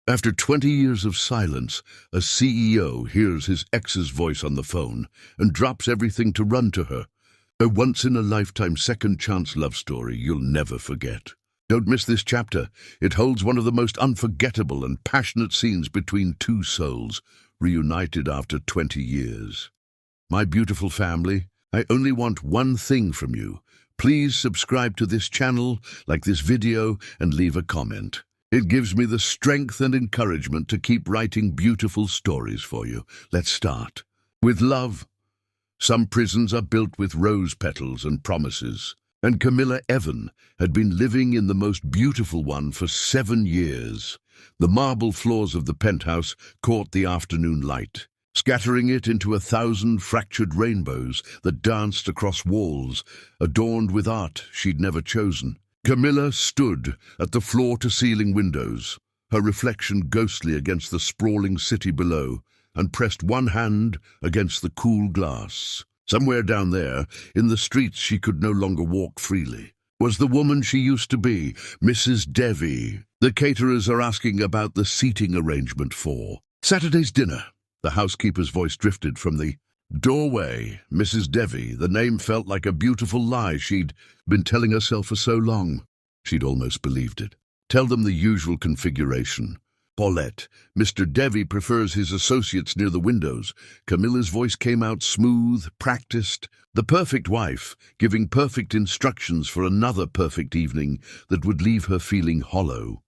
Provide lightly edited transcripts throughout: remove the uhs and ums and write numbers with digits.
After 20 years of silence, a CEO hears his ex's voice on the phone and drops everything to run to her. A once-in-a-lifetime second-chance love story you'll never forget. Don't miss this chapter. It holds one of the most unforgettable and passionate scenes between two souls, reunited after 20 years. My beautiful family, I only want one thing from you. Please subscribe to this channel, like this video, and leave a comment. It gives me the strength and encouragement to keep writing beautiful stories for you. Let's start. With love. Some prisons are built with rose petals and promises, and Camilla Evan had been living in the most beautiful one for 7 years. The marble floors of the penthouse caught the afternoon light, scattering it into 1,000 fractured rainbows that danced across walls, adorned with art she'd never chosen. Camilla stood at the floor-to-ceiling windows, her reflection ghostly against the sprawling city below, and pressed one hand against the cool glass. Somewhere down there, in the streets she could no longer walk freely, was the woman she used to be, Mrs. Devi. The caterers are asking about the seating arrangement for Saturday's dinner. The housekeeper's voice drifted from the doorway. Mrs. Devi, the name felt like a beautiful lie she'd been telling herself for so long. She'd almost believed it. Tell them the usual configuration. Paulette, Mr. Devi prefers his associates near the windows. Camilla's voice came out smooth, practiced. The perfect wife, giving perfect instructions for another perfect evening that would leave her feeling hollow.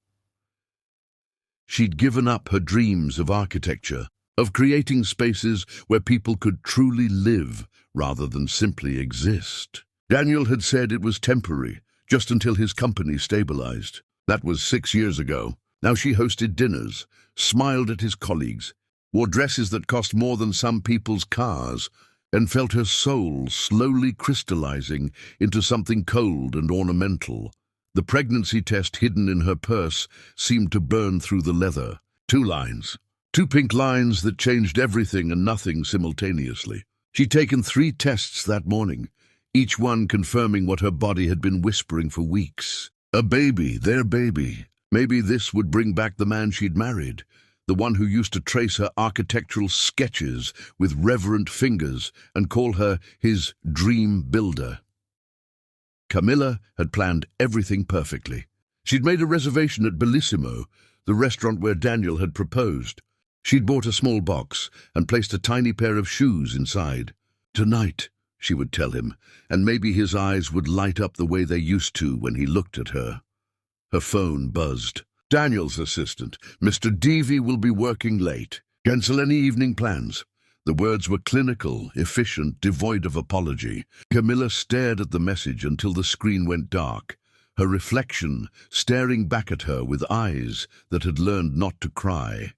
She'd given up her dreams of architecture, of creating spaces where people could truly live rather than simply exist. Daniel had said it was temporary, just until his company stabilized. That was 6 years ago. Now she hosted dinners, smiled at his colleagues, wore dresses that cost more than some people's cars, and felt her soul slowly crystallizing into something cold and ornamental. The pregnancy test hidden in her purse seemed to burn through the leather. 2 lines. 2 pink lines that changed everything and nothing simultaneously. She'd taken 3 tests that morning, each one confirming what her body had been whispering for weeks. A baby, their baby. Maybe this would bring back the man she'd married, the one who used to trace her architectural sketches with reverent fingers and call her his dream builder. Camilla had planned everything perfectly. She'd made a reservation at Bellissimo, the restaurant where Daniel had proposed. She'd bought a small box and placed a tiny pair of shoes inside. Tonight, she would tell him, and maybe his eyes would light up the way they used to when he looked at her. Her phone buzzed. Daniel's assistant, Mr. Devi, will be working late. Cancel any evening plans. The words were clinical, efficient, devoid of apology. Camilla stared at the message until the screen went dark, her reflection staring back at her with eyes that had learned not to cry.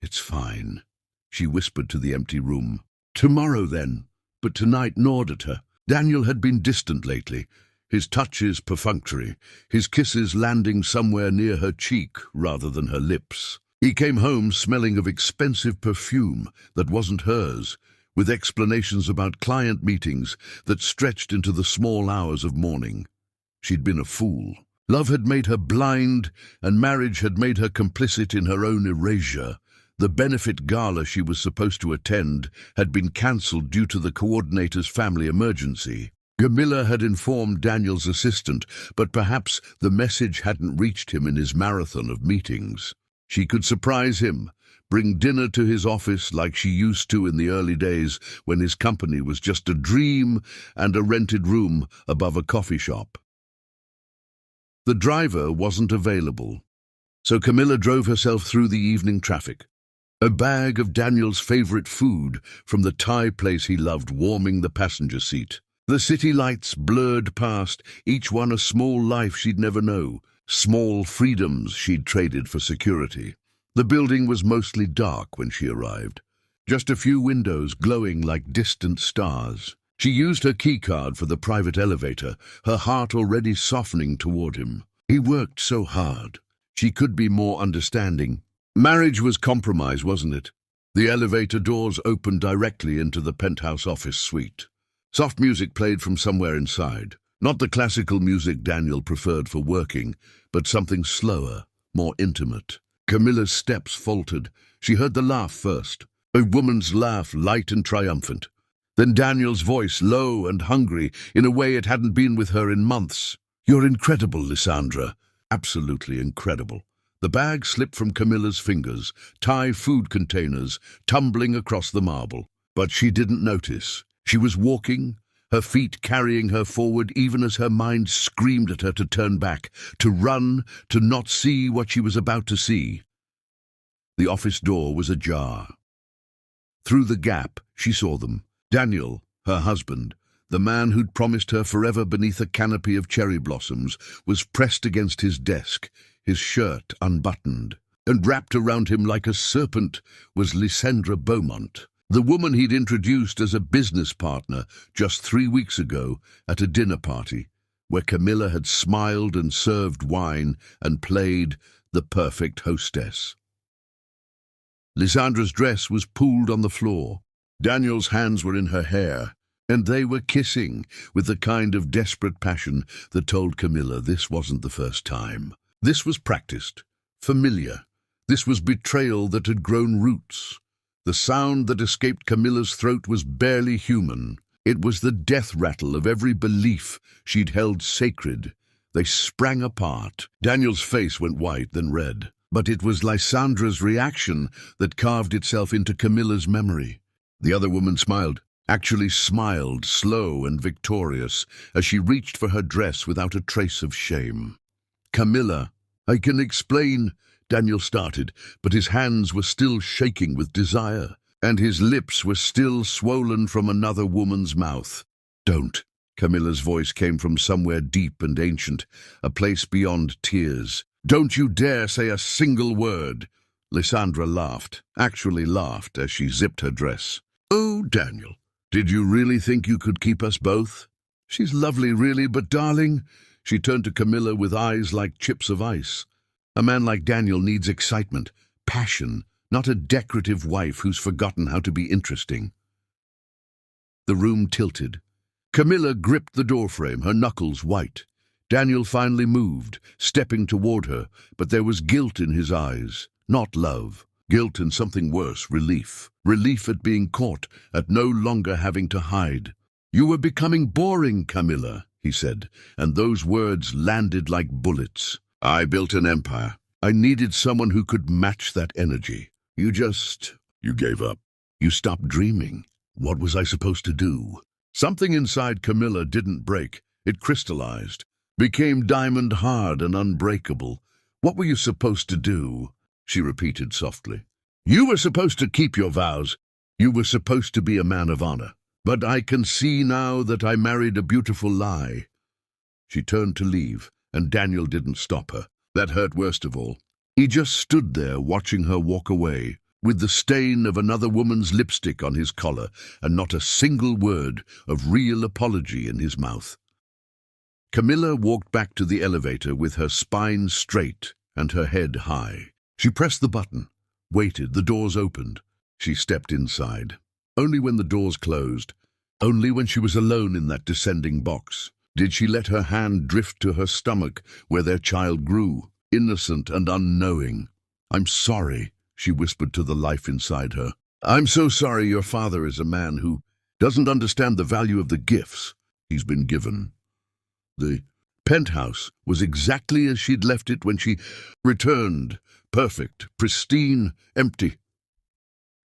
"It's fine," she whispered to the empty room. "Tomorrow, then." But tonight gnawed at her. Daniel had been distant lately, his touches perfunctory, his kisses landing somewhere near her cheek rather than her lips. He came home smelling of expensive perfume that wasn't hers, with explanations about client meetings that stretched into the small hours of morning. She'd been a fool. Love had made her blind, and marriage had made her complicit in her own erasure. The benefit gala she was supposed to attend had been cancelled due to the coordinator's family emergency. Camilla had informed Daniel's assistant, but perhaps the message hadn't reached him in his marathon of meetings. She could surprise him, bring dinner to his office like she used to in the early days when his company was just a dream and a rented room above a coffee shop. The driver wasn't available, so Camilla drove herself through the evening traffic. A bag of Daniel's favorite food from the Thai place he loved warming the passenger seat. The city lights blurred past, each one a small life she'd never know, small freedoms she'd traded for security. The building was mostly dark when she arrived, just a few windows glowing like distant stars. She used her keycard for the private elevator, her heart already softening toward him. He worked so hard. She could be more understanding. Marriage was compromise, wasn't it? The elevator doors opened directly into the penthouse office suite. Soft music played from somewhere inside. Not the classical music Daniel preferred for working, but something slower, more intimate. Camilla's steps faltered. She heard the laugh first, a woman's laugh, light and triumphant. Then Daniel's voice, low and hungry, in a way it hadn't been with her in months. "You're incredible, Lysandra. Absolutely incredible." The bag slipped from Camilla's fingers, Thai food containers tumbling across the marble. But she didn't notice. She was walking, her feet carrying her forward even as her mind screamed at her to turn back, to run, to not see what she was about to see. The office door was ajar. Through the gap, she saw them. Daniel, her husband, the man who'd promised her forever beneath a canopy of cherry blossoms, was pressed against his desk, his shirt unbuttoned. And wrapped around him like a serpent was Lysandra Beaumont, the woman he'd introduced as a business partner just 3 weeks ago at a dinner party, where Camilla had smiled and served wine and played the perfect hostess. Lysandra's dress was pooled on the floor. Daniel's hands were in her hair, and they were kissing with the kind of desperate passion that told Camilla this wasn't the first time. This was practiced, familiar. This was betrayal that had grown roots. The sound that escaped Camilla's throat was barely human. It was the death rattle of every belief she'd held sacred. They sprang apart. Daniel's face went white, then red. But it was Lysandra's reaction that carved itself into Camilla's memory. The other woman smiled, actually smiled, slow and victorious, as she reached for her dress without a trace of shame. "Camilla, I can explain," Daniel started, but his hands were still shaking with desire, and his lips were still swollen from another woman's mouth. "Don't." Camilla's voice came from somewhere deep and ancient, a place beyond tears. "Don't you dare say a single word." Lysandra laughed, actually laughed, as she zipped her dress. "Oh, Daniel, did you really think you could keep us both? She's lovely, really, but darling," she turned to Camilla with eyes like chips of ice. "A man like Daniel needs excitement, passion, not a decorative wife who's forgotten how to be interesting." The room tilted. Camilla gripped the doorframe, her knuckles white. Daniel finally moved, stepping toward her, but there was guilt in his eyes, not love. Guilt and something worse, relief. Relief at being caught, at no longer having to hide. "You were becoming boring, Camilla," he said, and those words landed like bullets. "I built an empire. I needed someone who could match that energy. You gave up. You stopped dreaming. What was I supposed to do?" Something inside Camilla didn't break. It crystallized, became diamond hard and unbreakable. "What were you supposed to do?" she repeated softly. "You were supposed to keep your vows. You were supposed to be a man of honor. But I can see now that I married a beautiful lie." She turned to leave, and Daniel didn't stop her. That hurt worst of all. He just stood there watching her walk away, with the stain of another woman's lipstick on his collar, and not a single word of real apology in his mouth. Camilla walked back to the elevator with her spine straight and her head high. She pressed the button, waited, the doors opened. She stepped inside. Only when the doors closed, only when she was alone in that descending box, did she let her hand drift to her stomach where their child grew, innocent and unknowing. "I'm sorry," she whispered to the life inside her. "I'm so sorry your father is a man who doesn't understand the value of the gifts he's been given." The penthouse was exactly as she'd left it when she returned, perfect, pristine, empty.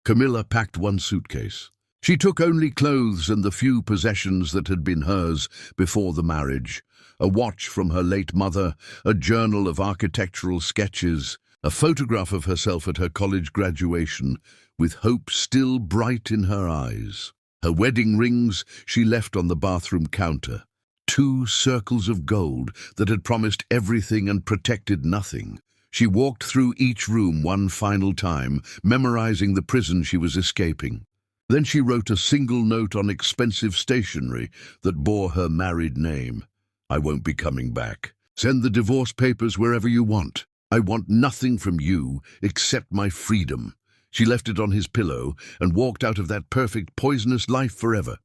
Camilla packed one suitcase. She took only clothes and the few possessions that had been hers before the marriage. A watch from her late mother, a journal of architectural sketches, a photograph of herself at her college graduation, with hope still bright in her eyes. Her wedding rings she left on the bathroom counter. 2 circles of gold that had promised everything and protected nothing. She walked through each room one final time, memorizing the prison she was escaping. Then she wrote a single note on expensive stationery that bore her married name. "I won't be coming back. Send the divorce papers wherever you want. I want nothing from you except my freedom." She left it on his pillow and walked out of that perfect, poisonous life forever.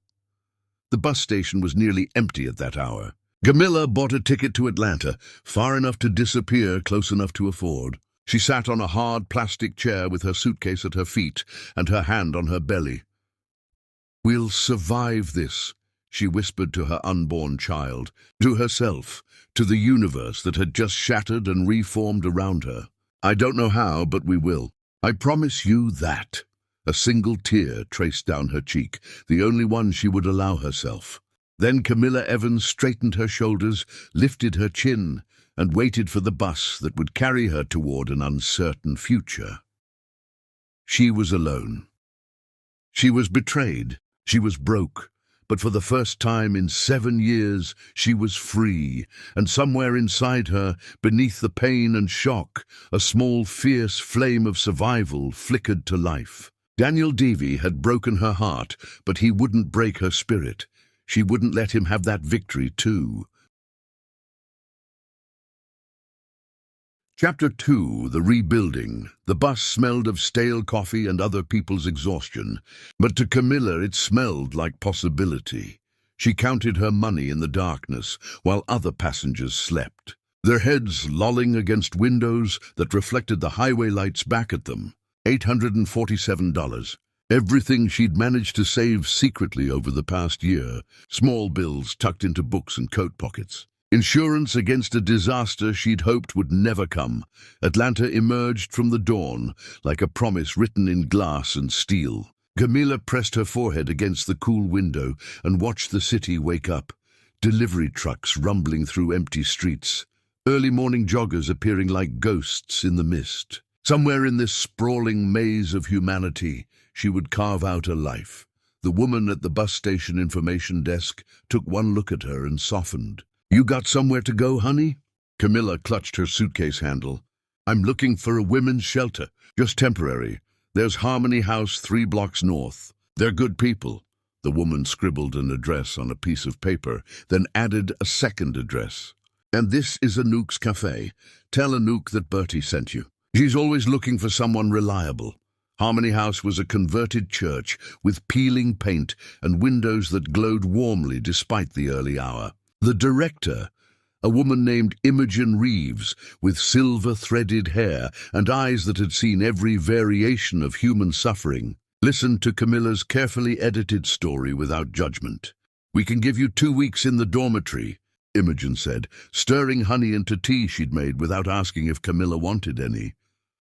The bus station was nearly empty at that hour. Camilla bought a ticket to Atlanta, far enough to disappear, close enough to afford. She sat on a hard plastic chair with her suitcase at her feet and her hand on her belly. "We'll survive this," she whispered to her unborn child, to herself, to the universe that had just shattered and reformed around her. "I don't know how, but we will. I promise you that." A single tear traced down her cheek, the only one she would allow herself. Then Camilla Evans straightened her shoulders, lifted her chin, and waited for the bus that would carry her toward an uncertain future. She was alone. She was betrayed. She was broke. But for the first time in 7 years, she was free, and somewhere inside her, beneath the pain and shock, a small, fierce flame of survival flickered to life. Daniel Deevy had broken her heart, but he wouldn't break her spirit. She wouldn't let him have that victory, too. Chapter 2, The Rebuilding. The bus smelled of stale coffee and other people's exhaustion, but to Camilla it smelled like possibility. She counted her money in the darkness, while other passengers slept, their heads lolling against windows that reflected the highway lights back at them. $847. Everything she'd managed to save secretly over the past year, small bills tucked into books and coat pockets. Insurance against a disaster she'd hoped would never come. Atlanta emerged from the dawn, like a promise written in glass and steel. Camilla pressed her forehead against the cool window and watched the city wake up. Delivery trucks rumbling through empty streets. Early morning joggers appearing like ghosts in the mist. Somewhere in this sprawling maze of humanity, she would carve out a life. The woman at the bus station information desk took one look at her and softened. "You got somewhere to go, honey?" Camilla clutched her suitcase handle. "I'm looking for a women's shelter, just temporary. There's Harmony House 3 blocks north. They're good people." The woman scribbled an address on a piece of paper, then added a second address. "And this is Anouk's cafe. Tell Anouk that Bertie sent you. She's always looking for someone reliable." Harmony House was a converted church with peeling paint and windows that glowed warmly despite the early hour. The director, a woman named Imogen Reeves, with silver-threaded hair and eyes that had seen every variation of human suffering, listened to Camilla's carefully edited story without judgment. "We can give you 2 weeks in the dormitory," Imogen said, stirring honey into tea she'd made without asking if Camilla wanted any.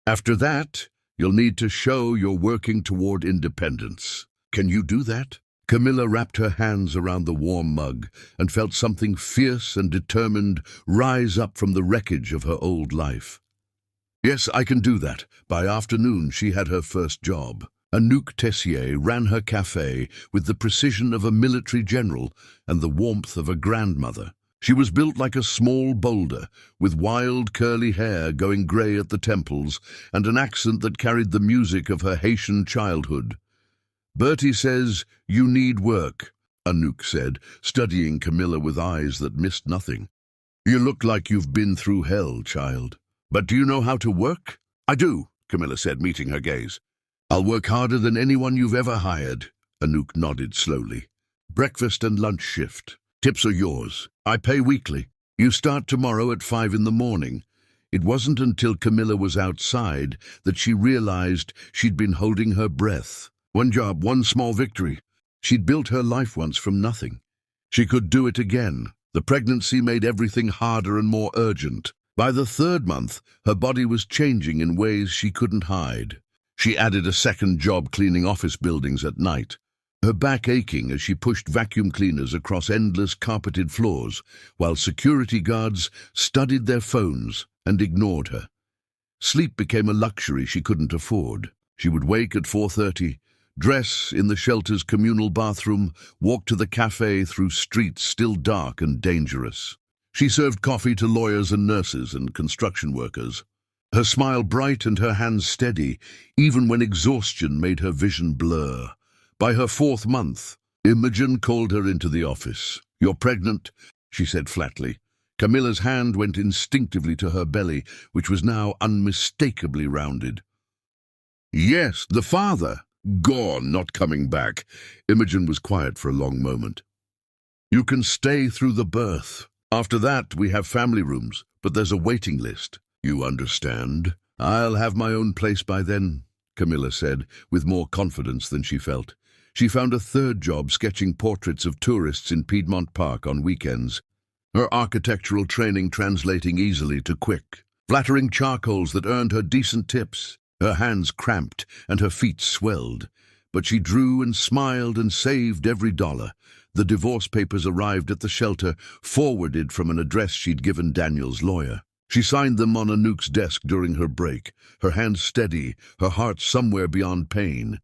"After that, you'll need to show you're working toward independence. Can you do that?" Camilla wrapped her hands around the warm mug and felt something fierce and determined rise up from the wreckage of her old life. "Yes, I can do that." By afternoon, she had her first job. Anouk Tessier ran her cafe with the precision of a military general and the warmth of a grandmother. She was built like a small boulder, with wild curly hair going grey at the temples and an accent that carried the music of her Haitian childhood. "Bertie says you need work," Anouk said, studying Camilla with eyes that missed nothing. "You look like you've been through hell, child. But do you know how to work?" "I do," Camilla said, meeting her gaze. "I'll work harder than anyone you've ever hired." Anouk nodded slowly. "Breakfast and lunch shift. Tips are yours. I pay weekly. You start tomorrow at 5 in the morning. It wasn't until Camilla was outside that she realized she'd been holding her breath. One job, one small victory. She'd built her life once from nothing. She could do it again. The pregnancy made everything harder and more urgent. By the 3rd month, her body was changing in ways she couldn't hide. She added a second job cleaning office buildings at night, her back aching as she pushed vacuum cleaners across endless carpeted floors, while security guards studied their phones and ignored her. Sleep became a luxury she couldn't afford. She would wake at 4:30, dress in the shelter's communal bathroom, walk to the cafe through streets still dark and dangerous. She served coffee to lawyers and nurses and construction workers, her smile bright and her hands steady, even when exhaustion made her vision blur. By her 4th month, Imogen called her into the office. "You're pregnant," she said flatly. Camilla's hand went instinctively to her belly, which was now unmistakably rounded. "Yes, the father. Gone, not coming back." Imogen was quiet for a long moment. "You can stay through the birth. After that, we have family rooms, but there's a waiting list. You understand?" "I'll have my own place by then," Camilla said, with more confidence than she felt. She found a third job sketching portraits of tourists in Piedmont Park on weekends, her architectural training translating easily to quick, flattering charcoals that earned her decent tips. Her hands cramped and her feet swelled, but she drew and smiled and saved every dollar. The divorce papers arrived at the shelter, forwarded from an address she'd given Daniel's lawyer. She signed them on Anouk's desk during her break, her hands steady, her heart somewhere beyond pain.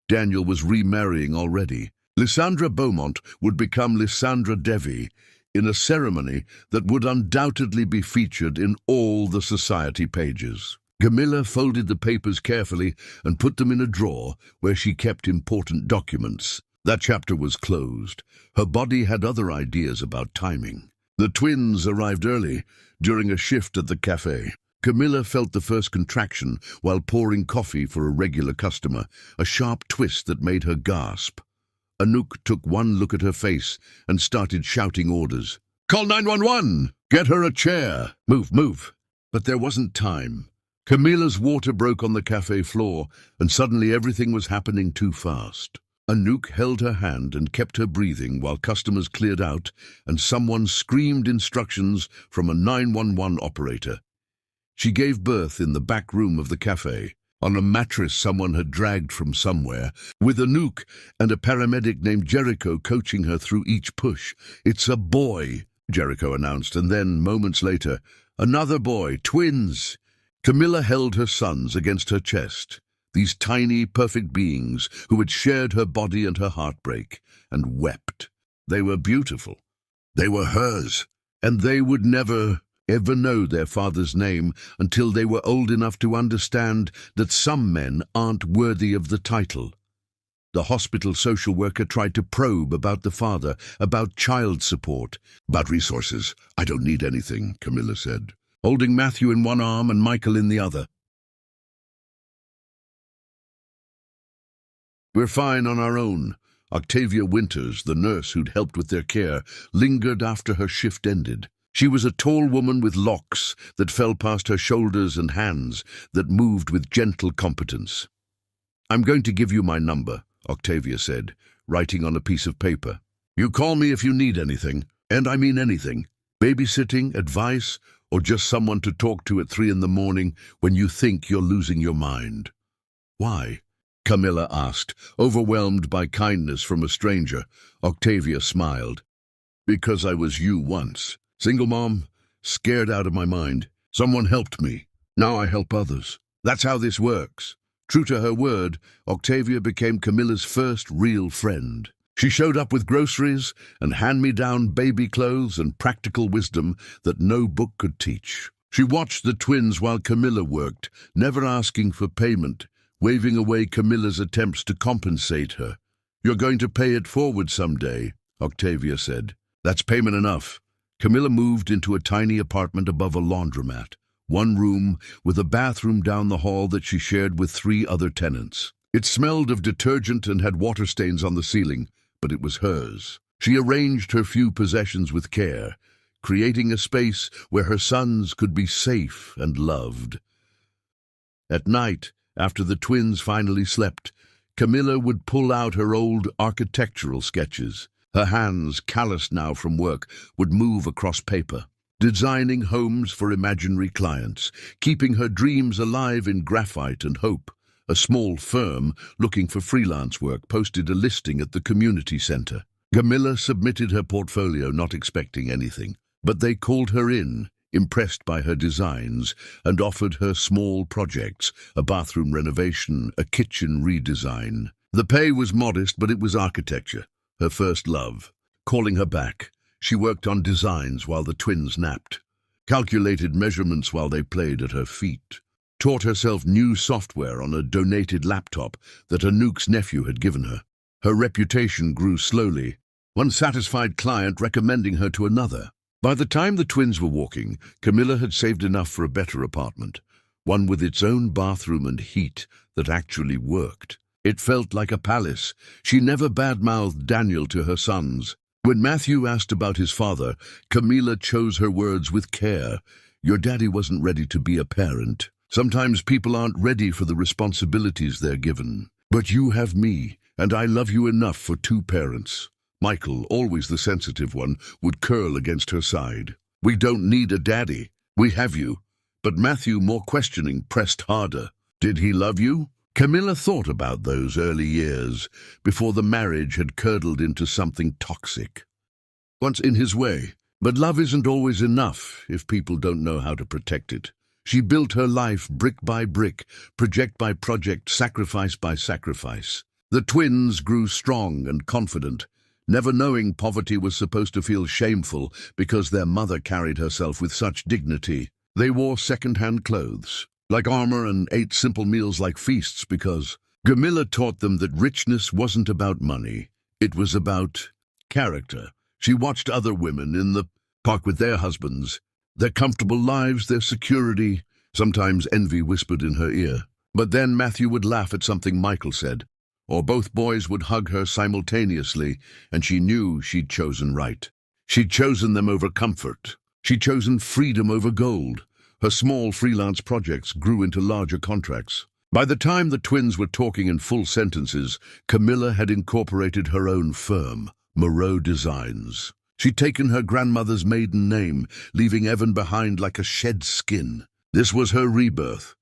Daniel was remarrying already. Lysandra Beaumont would become Lysandra Devi in a ceremony that would undoubtedly be featured in all the society pages. Camilla folded the papers carefully and put them in a drawer where she kept important documents. That chapter was closed. Her body had other ideas about timing. The twins arrived early, during a shift at the cafe. Camilla felt the first contraction while pouring coffee for a regular customer, a sharp twist that made her gasp. Anouk took one look at her face and started shouting orders. "Call 911! Get her a chair! Move, move!" But there wasn't time. Camilla's water broke on the cafe floor, and suddenly everything was happening too fast. Anouk held her hand and kept her breathing while customers cleared out and someone screamed instructions from a 911 operator. She gave birth in the back room of the cafe, on a mattress someone had dragged from somewhere, with Anouk and a paramedic named Jericho coaching her through each push. "It's a boy," Jericho announced, and then, moments later, "Another boy, twins." Camilla held her sons against her chest, these tiny, perfect beings who had shared her body and her heartbreak, and wept. They were beautiful. They were hers, and they would never ever know their father's name until they were old enough to understand that some men aren't worthy of the title. The hospital social worker tried to probe about the father, about child support, about resources. "I don't need anything," Camilla said, holding Matthew in one arm and Michael in the other. "We're fine on our own." Octavia Winters, the nurse who'd helped with their care, lingered after her shift ended. She was a tall woman with locks that fell past her shoulders and hands that moved with gentle competence. "I'm going to give you my number," Octavia said, writing on a piece of paper. "You call me if you need anything, and I mean anything. Babysitting, advice, or just someone to talk to at 3 in the morning when you think you're losing your mind." "Why?" Camilla asked, overwhelmed by kindness from a stranger. Octavia smiled. "Because I was you once. Single mom, scared out of my mind. Someone helped me. Now I help others. That's how this works." True to her word, Octavia became Camilla's first real friend. She showed up with groceries and hand-me-down baby clothes and practical wisdom that no book could teach. She watched the twins while Camilla worked, never asking for payment, waving away Camilla's attempts to compensate her. "You're going to pay it forward someday," Octavia said. "That's payment enough." Camilla moved into a tiny apartment above a laundromat, one room with a bathroom down the hall that she shared with 3 other tenants. It smelled of detergent and had water stains on the ceiling, but it was hers. She arranged her few possessions with care, creating a space where her sons could be safe and loved. At night, after the twins finally slept, Camilla would pull out her old architectural sketches. Her hands, calloused now from work, would move across paper, designing homes for imaginary clients, keeping her dreams alive in graphite and hope. A small firm looking for freelance work posted a listing at the community center. Camilla submitted her portfolio, not expecting anything, but they called her in, impressed by her designs, and offered her small projects, a bathroom renovation, a kitchen redesign. The pay was modest, but it was architecture, her first love. Calling her back, she worked on designs while the twins napped, calculated measurements while they played at her feet, taught herself new software on a donated laptop that Anouk's nephew had given her. Her reputation grew slowly, one satisfied client recommending her to another. By the time the twins were walking, Camilla had saved enough for a better apartment, one with its own bathroom and heat that actually worked. It felt like a palace. She never badmouthed Daniel to her sons. When Matthew asked about his father, Camilla chose her words with care. "Your daddy wasn't ready to be a parent." Sometimes people aren't ready for the responsibilities they're given. But you have me, and I love you enough for two parents. Michael, always the sensitive one, would curl against her side. We don't need a daddy. We have you. But Matthew, more questioning, pressed harder. Did he love you? Camilla thought about those early years, before the marriage had curdled into something toxic. Once in his way, but love isn't always enough if people don't know how to protect it. She built her life brick by brick, project by project, sacrifice by sacrifice. The twins grew strong and confident, never knowing poverty was supposed to feel shameful because their mother carried herself with such dignity. They wore second-hand clothes, like armor, and ate simple meals like feasts because Camilla taught them that richness wasn't about money. It was about character. She watched other women in the park with their husbands, their comfortable lives, their security. Sometimes envy whispered in her ear. But then Matthew would laugh at something Michael said, or both boys would hug her simultaneously, and she knew she'd chosen right. She'd chosen them over comfort. She'd chosen freedom over gold. Her small freelance projects grew into larger contracts. By the time the twins were talking in full sentences, Camilla had incorporated her own firm, Moreau Designs. She'd taken her grandmother's maiden name, leaving Evan behind like a shed skin. This was her rebirth.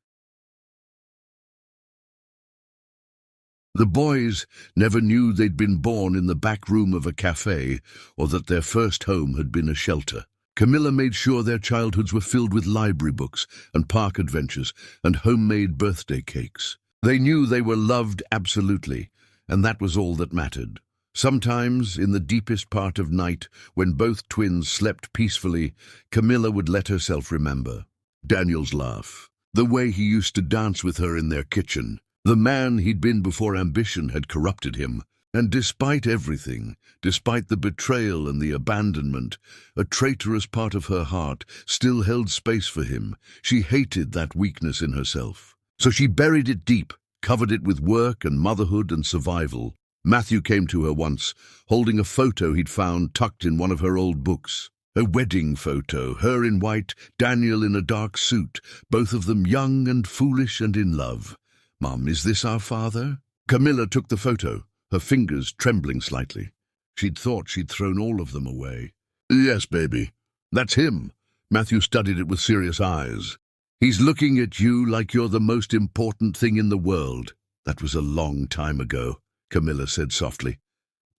The boys never knew they'd been born in the back room of a cafe, or that their first home had been a shelter. Camilla made sure their childhoods were filled with library books and park adventures and homemade birthday cakes. They knew they were loved absolutely, and that was all that mattered. Sometimes, in the deepest part of night, when both twins slept peacefully, Camilla would let herself remember Daniel's laugh, the way he used to dance with her in their kitchen. The man he'd been before ambition had corrupted him, and despite everything, despite the betrayal and the abandonment, a traitorous part of her heart still held space for him. She hated that weakness in herself. So she buried it deep, covered it with work and motherhood and survival. Matthew came to her once, holding a photo he'd found tucked in one of her old books. A wedding photo, her in white, Daniel in a dark suit, both of them young and foolish and in love. "Mum, is this our father?" Camilla took the photo, her fingers trembling slightly. She'd thought she'd thrown all of them away. "Yes, baby. That's him." Matthew studied it with serious eyes. "He's looking at you like you're the most important thing in the world." "That was a long time ago," Camilla said softly.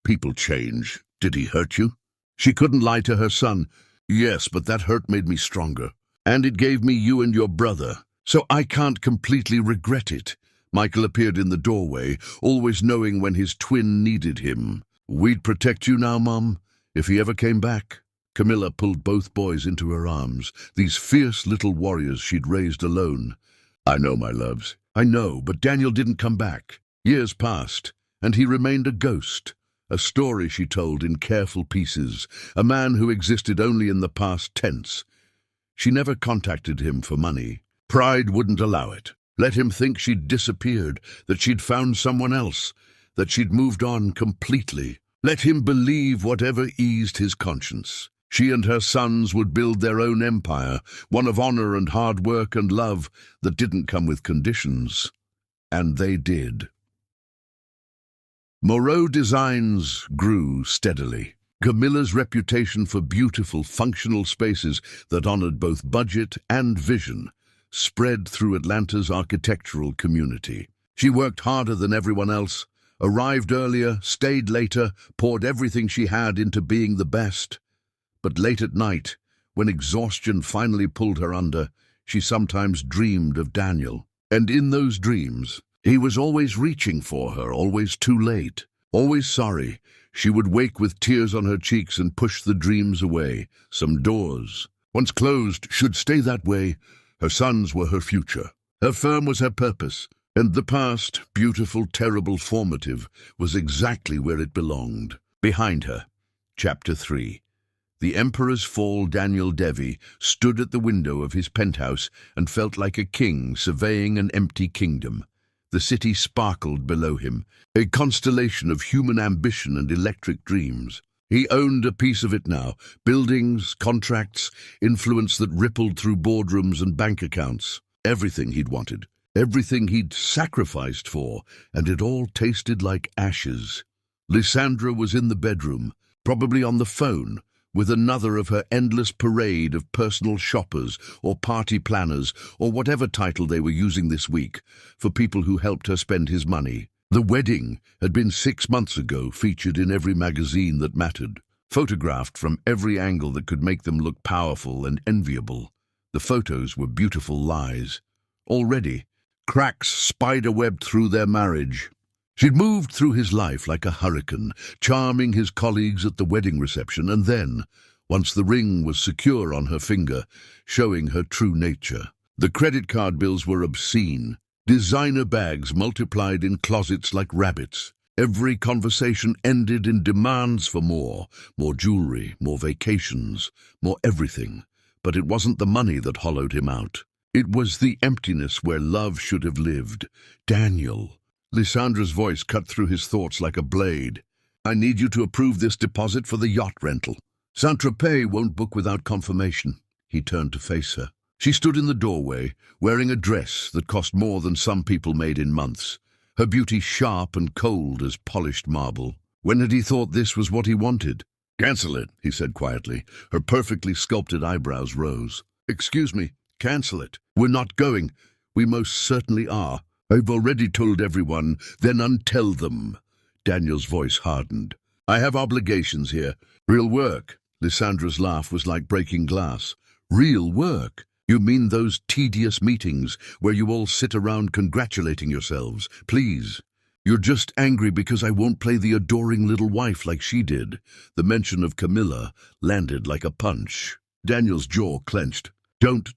"People change. Did he hurt you?" She couldn't lie to her son. "Yes, but that hurt made me stronger. And it gave me you and your brother. So I can't completely regret it." Michael appeared in the doorway, always knowing when his twin needed him. "We'd protect you now, Mum, if he ever came back." Camilla pulled both boys into her arms, these fierce little warriors she'd raised alone. "I know, my loves. I know, but Daniel didn't come back. Years passed, and he remained a ghost. A story she told in careful pieces, a man who existed only in the past tense. She never contacted him for money. Pride wouldn't allow it. Let him think she'd disappeared, that she'd found someone else, that she'd moved on completely. Let him believe whatever eased his conscience. She and her sons would build their own empire, one of honor and hard work and love that didn't come with conditions. And they did. Moreau Designs grew steadily. Camilla's reputation for beautiful, functional spaces that honored both budget and vision spread through Atlanta's architectural community. She worked harder than everyone else, arrived earlier, stayed later, poured everything she had into being the best. But late at night, when exhaustion finally pulled her under, she sometimes dreamed of Daniel. And in those dreams, he was always reaching for her, always too late, always sorry. She would wake with tears on her cheeks and push the dreams away. Some doors, once closed, should stay that way. Her sons were her future. Her firm was her purpose. And the past, beautiful, terrible, formative, was exactly where it belonged. Behind her, Chapter 3. The Emperor's Fall. Daniel Devi stood at the window of his penthouse and felt like a king surveying an empty kingdom. The city sparkled below him, a constellation of human ambition and electric dreams. He owned a piece of it now, buildings, contracts, influence that rippled through boardrooms and bank accounts. Everything he'd wanted, everything he'd sacrificed for, and it all tasted like ashes. Lysandra was in the bedroom, probably on the phone, with another of her endless parade of personal shoppers or party planners or whatever title they were using this week for people who helped her spend his money. The wedding had been 6 months ago, featured in every magazine that mattered, photographed from every angle that could make them look powerful and enviable. The photos were beautiful lies. Already, cracks spiderwebbed through their marriage. She'd moved through his life like a hurricane, charming his colleagues at the wedding reception, and then, once the ring was secure on her finger, showing her true nature. The credit card bills were obscene. Designer bags multiplied in closets like rabbits. Every conversation ended in demands for more jewelry, more vacations, more everything. But it wasn't the money that hollowed him out. It was the emptiness where love should have lived. Daniel. Lysandra's voice cut through his thoughts like a blade. I need you to approve this deposit for the yacht rental. Saint-Tropez won't book without confirmation. He turned to face her. She stood in the doorway, wearing a dress that cost more than some people made in months, her beauty sharp and cold as polished marble. When had he thought this was what he wanted? Cancel it, he said quietly. Her perfectly sculpted eyebrows rose. Excuse me, cancel it. We're not going. We most certainly are. I've already told everyone, then untell them. Daniel's voice hardened. I have obligations here. Real work. Lysandra's laugh was like breaking glass. Real work? You mean those tedious meetings where you all sit around congratulating yourselves? Please. You're just angry because I won't play the adoring little wife like she did. The mention of Camilla landed like a punch. Daniel's jaw clenched. Don't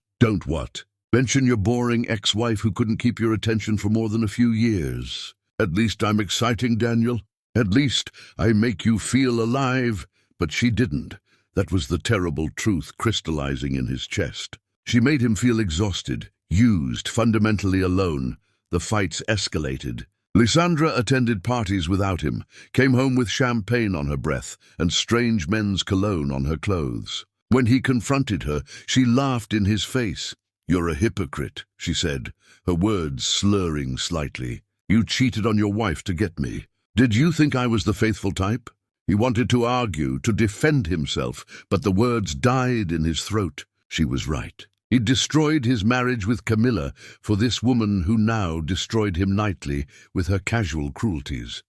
what? Mention your boring ex-wife who couldn't keep your attention for more than a few years. At least I'm exciting, Daniel. At least I make you feel alive. But she didn't. That was the terrible truth crystallizing in his chest. She made him feel exhausted, used, fundamentally alone. The fights escalated. Lysandra attended parties without him, came home with champagne on her breath and strange men's cologne on her clothes. When he confronted her, she laughed in his face. You're a hypocrite, she said, her words slurring slightly. You cheated on your wife to get me. Did you think I was the faithful type? He wanted to argue, to defend himself, but the words died in his throat. She was right. He'd destroyed his marriage with Camilla for this woman who now destroyed him nightly with her casual cruelties.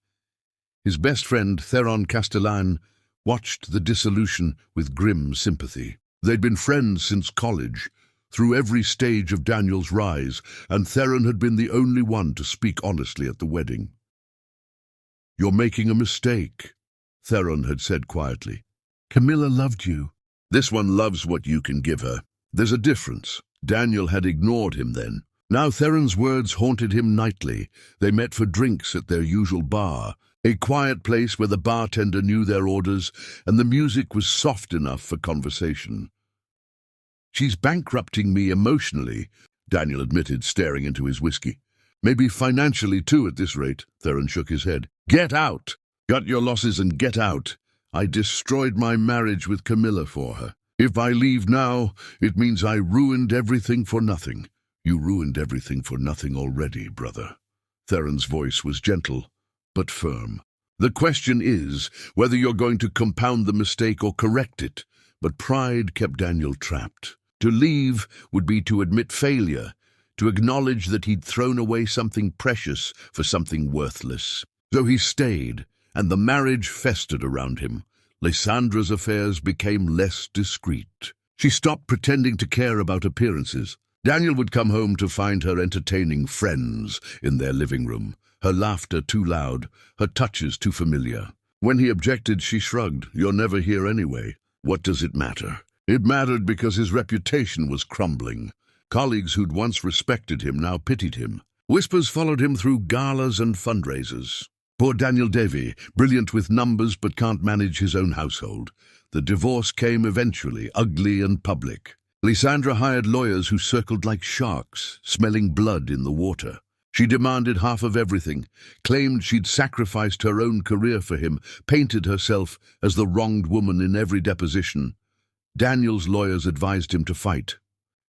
His best friend, Theron Castellan, watched the dissolution with grim sympathy. They'd been friends since college, through every stage of Daniel's rise, and Theron had been the only one to speak honestly at the wedding. You're making a mistake, Theron had said quietly. Camilla loved you. This one loves what you can give her. There's a difference. Daniel had ignored him then. Now Theron's words haunted him nightly. They met for drinks at their usual bar, a quiet place where the bartender knew their orders and the music was soft enough for conversation. She's bankrupting me emotionally, Daniel admitted, staring into his whiskey. Maybe financially too at this rate, Theron shook his head. Get out! Cut your losses and get out. I destroyed my marriage with Camilla for her. If I leave now, it means I ruined everything for nothing. You ruined everything for nothing already, brother. Theron's voice was gentle, but firm. The question is whether you're going to compound the mistake or correct it. But pride kept Daniel trapped. To leave would be to admit failure, to acknowledge that he'd thrown away something precious for something worthless. So he stayed, and the marriage festered around him. Lysandra's affairs became less discreet. She stopped pretending to care about appearances. Daniel would come home to find her entertaining friends in their living room, her laughter too loud, her touches too familiar. When he objected, she shrugged. You're never here anyway. What does it matter? It mattered because his reputation was crumbling. Colleagues who'd once respected him now pitied him. Whispers followed him through galas and fundraisers. Poor Daniel Davy, brilliant with numbers but can't manage his own household. The divorce came eventually, ugly and public. Lysandra hired lawyers who circled like sharks, smelling blood in the water. She demanded half of everything, claimed she'd sacrificed her own career for him, painted herself as the wronged woman in every deposition. Daniel's lawyers advised him to fight.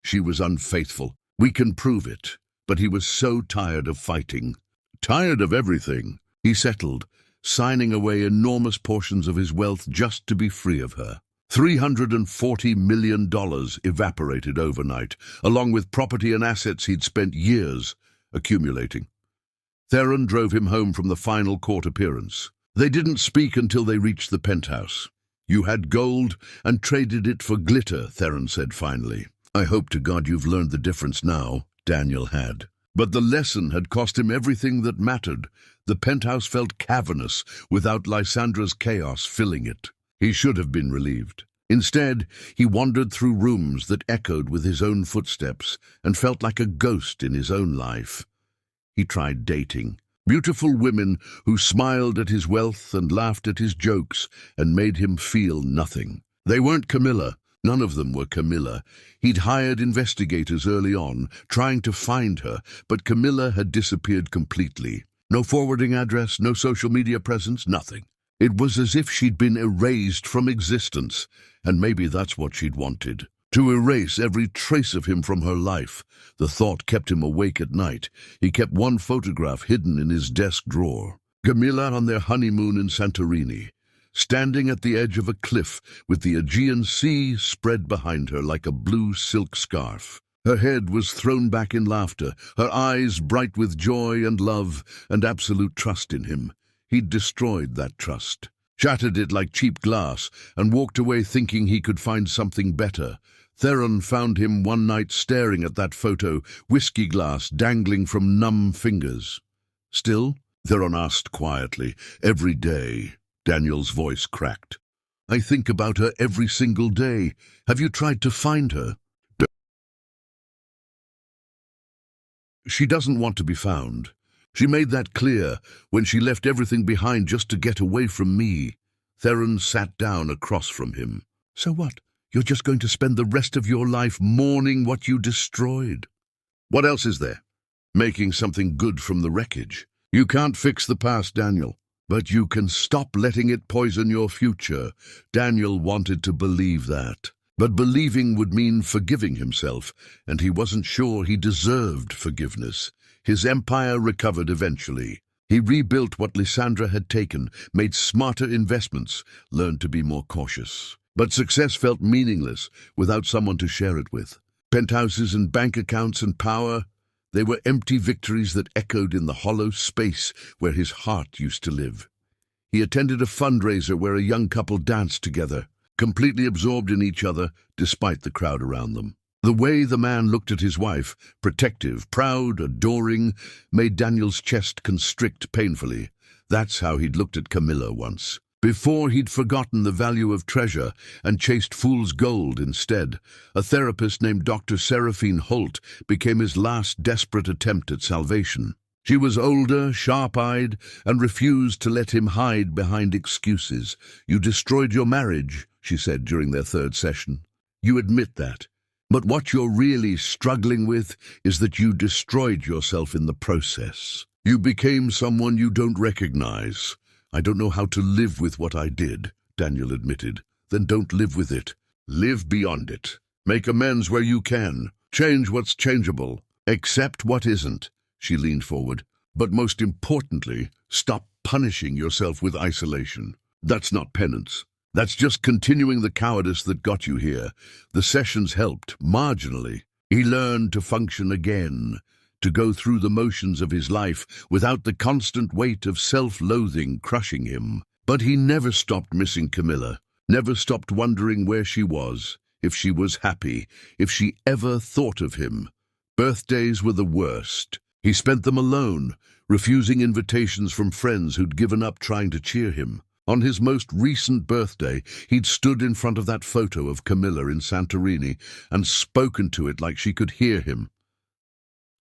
She was unfaithful. We can prove it. But he was so tired of fighting. Tired of everything. He settled, signing away enormous portions of his wealth just to be free of her. $340 million evaporated overnight, along with property and assets he'd spent years accumulating. Theron drove him home from the final court appearance. They didn't speak until they reached the penthouse. "You had gold and traded it for glitter," Theron said finally. "I hope to God you've learned the difference now." Daniel had. But the lesson had cost him everything that mattered. The penthouse felt cavernous without Lysandra's chaos filling it. He should have been relieved. Instead, he wandered through rooms that echoed with his own footsteps and felt like a ghost in his own life. He tried dating. Beautiful women who smiled at his wealth and laughed at his jokes and made him feel nothing. They weren't Camilla. None of them were Camilla. He'd hired investigators early on, trying to find her, but Camilla had disappeared completely. No forwarding address, no social media presence, nothing. It was as if she'd been erased from existence, and maybe that's what she'd wanted. To erase every trace of him from her life. The thought kept him awake at night. He kept one photograph hidden in his desk drawer. Camilla on their honeymoon in Santorini, standing at the edge of a cliff with the Aegean Sea spread behind her like a blue silk scarf. Her head was thrown back in laughter, her eyes bright with joy and love and absolute trust in him. He'd destroyed that trust, shattered it like cheap glass, and walked away thinking he could find something better. Theron found him one night staring at that photo, whiskey glass dangling from numb fingers. "Still?" Theron asked quietly. "Every day." Daniel's voice cracked. "I think about her every single day. Have you tried to find her?" "She doesn't want to be found. She made that clear when she left everything behind just to get away from me." Theron sat down across from him. "So what? You're just going to spend the rest of your life mourning what you destroyed? What else is there? Making something good from the wreckage. You can't fix the past, Daniel, but you can stop letting it poison your future." Daniel wanted to believe that. But believing would mean forgiving himself, and he wasn't sure he deserved forgiveness. His empire recovered eventually. He rebuilt what Lysandra had taken, made smarter investments, learned to be more cautious. But success felt meaningless without someone to share it with. Penthouses and bank accounts and power, they were empty victories that echoed in the hollow space where his heart used to live. He attended a fundraiser where a young couple danced together, completely absorbed in each other despite the crowd around them. The way the man looked at his wife, protective, proud, adoring, made Daniel's chest constrict painfully. That's how he'd looked at Camilla once. Before he'd forgotten the value of treasure and chased fool's gold instead. A therapist named Dr. Seraphine Holt became his last desperate attempt at salvation. She was older, sharp-eyed, and refused to let him hide behind excuses. "You destroyed your marriage," she said during their third session. "You admit that. But what you're really struggling with is that you destroyed yourself in the process. You became someone you don't recognize." "I don't know how to live with what I did," Daniel admitted. "Then don't live with it. Live beyond it. Make amends where you can. Change what's changeable. Accept what isn't." She leaned forward. "But most importantly, stop punishing yourself with isolation. That's not penance. That's just continuing the cowardice that got you here." The sessions helped, marginally. He learned to function again, to go through the motions of his life without the constant weight of self-loathing crushing him. But he never stopped missing Camilla, never stopped wondering where she was, if she was happy, if she ever thought of him. Birthdays were the worst. He spent them alone, refusing invitations from friends who'd given up trying to cheer him. On his most recent birthday, he'd stood in front of that photo of Camilla in Santorini and spoken to it like she could hear him.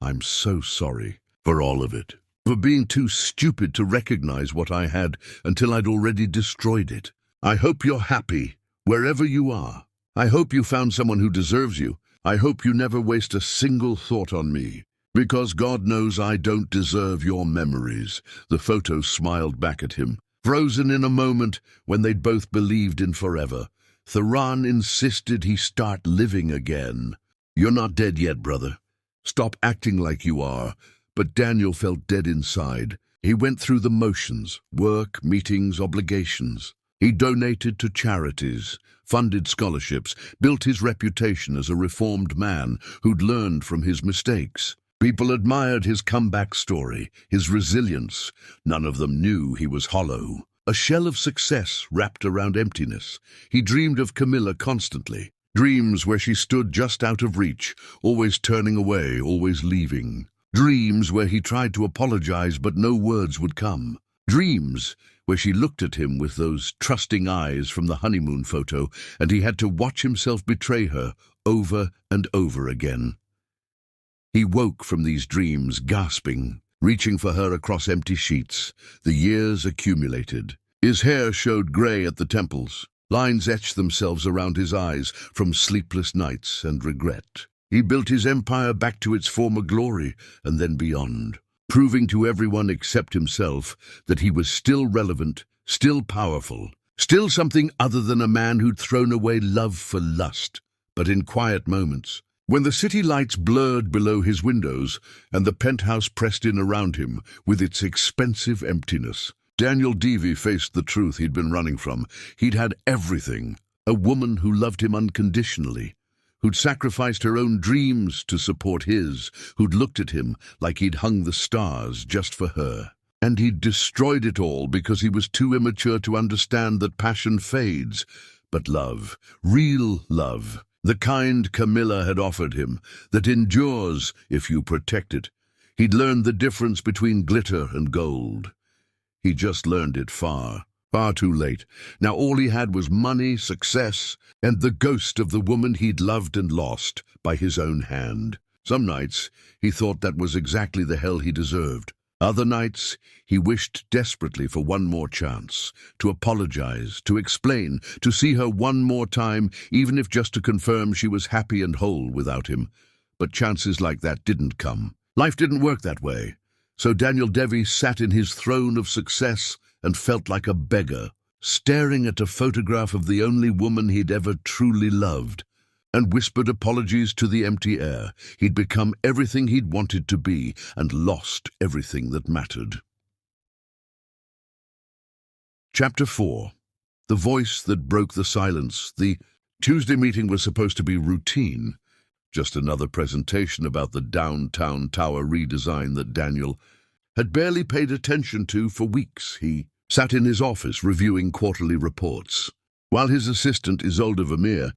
"I'm so sorry for all of it, for being too stupid to recognize what I had until I'd already destroyed it. I hope you're happy, wherever you are. I hope you found someone who deserves you. I hope you never waste a single thought on me. Because God knows I don't deserve your memories." The photo smiled back at him. Frozen in a moment when they'd both believed in forever. Theron insisted he start living again. "You're not dead yet, brother. Stop acting like you are. But Daniel felt dead inside. He went through the motions, work, meetings, obligations. He donated to charities, funded scholarships, built his reputation as a reformed man who'd learned from his mistakes. People admired his comeback story, his resilience. None of them knew he was hollow. A shell of success wrapped around emptiness. He dreamed of Camilla constantly. Dreams where she stood just out of reach, always turning away, always leaving. Dreams where he tried to apologize but no words would come. Dreams where she looked at him with those trusting eyes from the honeymoon photo and he had to watch himself betray her over and over again. He woke from these dreams gasping, reaching for her across empty sheets. The years accumulated. His hair showed grey at the temples. Lines etched themselves around his eyes from sleepless nights and regret. He built his empire back to its former glory and then beyond, proving to everyone except himself that he was still relevant, still powerful, still something other than a man who'd thrown away love for lust. But in quiet moments, when the city lights blurred below his windows and the penthouse pressed in around him with its expensive emptiness, Daniel Devi faced the truth he'd been running from. He'd had everything. A woman who loved him unconditionally, who'd sacrificed her own dreams to support his, who'd looked at him like he'd hung the stars just for her. And he'd destroyed it all because he was too immature to understand that passion fades. But love, real love, the kind Camilla had offered him, that endures if you protect it. He'd learned the difference between glitter and gold. He just learned it far too late. Now all he had was money, success, and the ghost of the woman he'd loved and lost by his own hand. Some nights he thought that was exactly the hell he deserved. Other nights he wished desperately for one more chance, to apologize, to explain, to see her one more time, even if just to confirm she was happy and whole without him. But chances like that didn't come. Life didn't work that way. So Daniel Devi sat in his throne of success and felt like a beggar, staring at a photograph of the only woman he'd ever truly loved, and whispered apologies to the empty air. He'd become everything he'd wanted to be and lost everything that mattered. Chapter 4. The voice that broke the silence. The Tuesday meeting was supposed to be routine, just another presentation about the downtown tower redesign that Daniel had barely paid attention to for weeks. He sat in his office reviewing quarterly reports, while his assistant Isolde Vermeer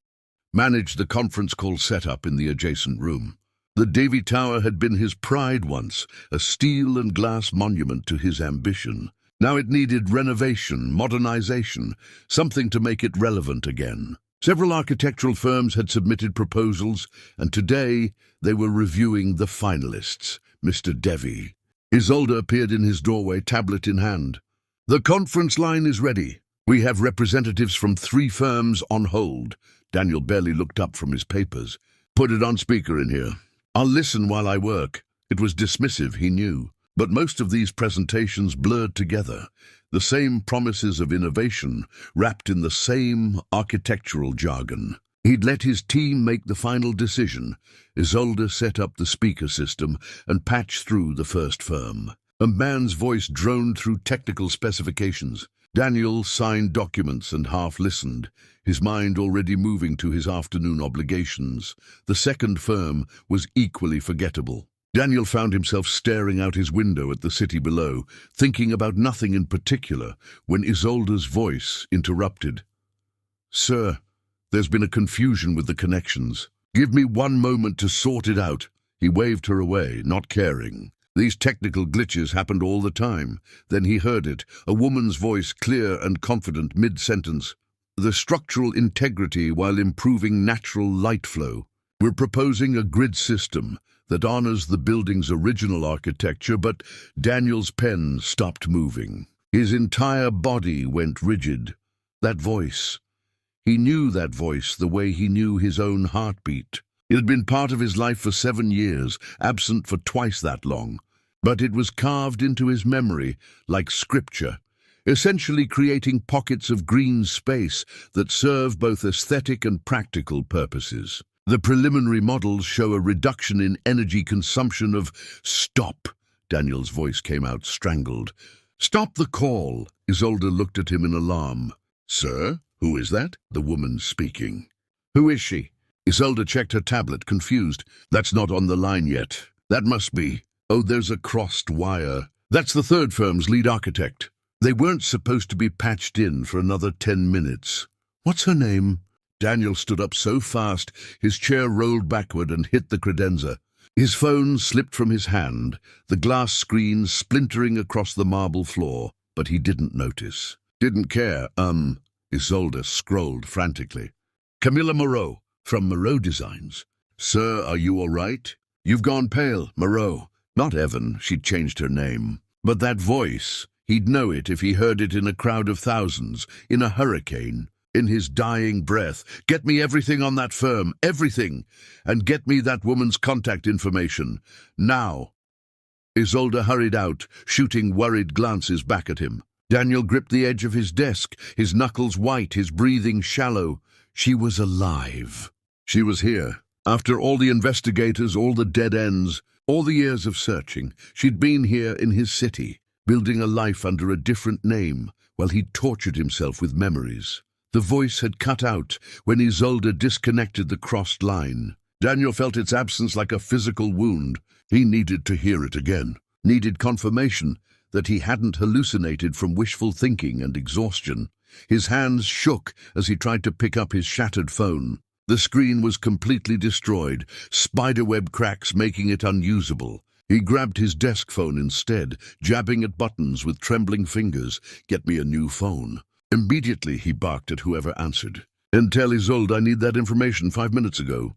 managed the conference call setup in the adjacent room. The Davy Tower had been his pride once, a steel and glass monument to his ambition. Now it needed renovation, modernization, something to make it relevant again. Several architectural firms had submitted proposals, and today they were reviewing the finalists. Mr. Devi. Isolde appeared in his doorway, tablet in hand. "The conference line is ready. We have representatives from 3 firms on hold." Daniel barely looked up from his papers. "Put it on speaker in here. I'll listen while I work." It was dismissive, he knew, but most of these presentations blurred together. The same promises of innovation, wrapped in the same architectural jargon. He'd let his team make the final decision. Isolde set up the speaker system and patched through the first firm. A man's voice droned through technical specifications. Daniel signed documents and half listened, his mind already moving to his afternoon obligations. The second firm was equally forgettable. Daniel found himself staring out his window at the city below, thinking about nothing in particular, when Isolde's voice interrupted. "Sir, there's been a confusion with the connections. Give me one moment to sort it out." He waved her away, not caring. These technical glitches happened all the time. Then he heard it, a woman's voice, clear and confident, mid-sentence. "The structural integrity while improving natural light flow. We're proposing a grid system that honors the building's original architecture," but Daniel's pen stopped moving. His entire body went rigid. That voice. He knew that voice the way he knew his own heartbeat. It had been part of his life for 7 years, absent for twice that long. But it was carved into his memory like scripture, essentially creating pockets of green space that serve both aesthetic and practical purposes. The preliminary models show a reduction in energy consumption of... Stop! Daniel's voice came out strangled. Stop the call! Isolde looked at him in alarm. Sir? Who is that? The woman speaking. Who is she? Isolde checked her tablet, confused. That's not on the line yet. That must be. Oh, there's a crossed wire. That's the third firm's lead architect. They weren't supposed to be patched in for another 10 minutes. What's her name? Daniel stood up so fast, his chair rolled backward and hit the credenza. His phone slipped from his hand, the glass screen splintering across the marble floor, but he didn't notice. Didn't care, Isolde scrolled frantically. Camilla Moreau, from Moreau Designs. Sir, are you all right? You've gone pale, Moreau. Not Evan, she'd changed her name. But that voice, he'd know it if he heard it in a crowd of thousands, in a hurricane. In his dying breath, get me everything on that firm, everything, and get me that woman's contact information, now. Isolde hurried out, shooting worried glances back at him. Daniel gripped the edge of his desk, his knuckles white, his breathing shallow. She was alive. She was here. After all the investigators, all the dead ends, all the years of searching, she'd been here in his city, building a life under a different name, while he tortured himself with memories. The voice had cut out when Isolde disconnected the crossed line. Daniel felt its absence like a physical wound. He needed to hear it again, needed confirmation that he hadn't hallucinated from wishful thinking and exhaustion. His hands shook as he tried to pick up his shattered phone. The screen was completely destroyed, spiderweb cracks making it unusable. He grabbed his desk phone instead, jabbing at buttons with trembling fingers. Get me a new phone. Immediately he barked at whoever answered. And tell Isolde I need that information 5 minutes ago.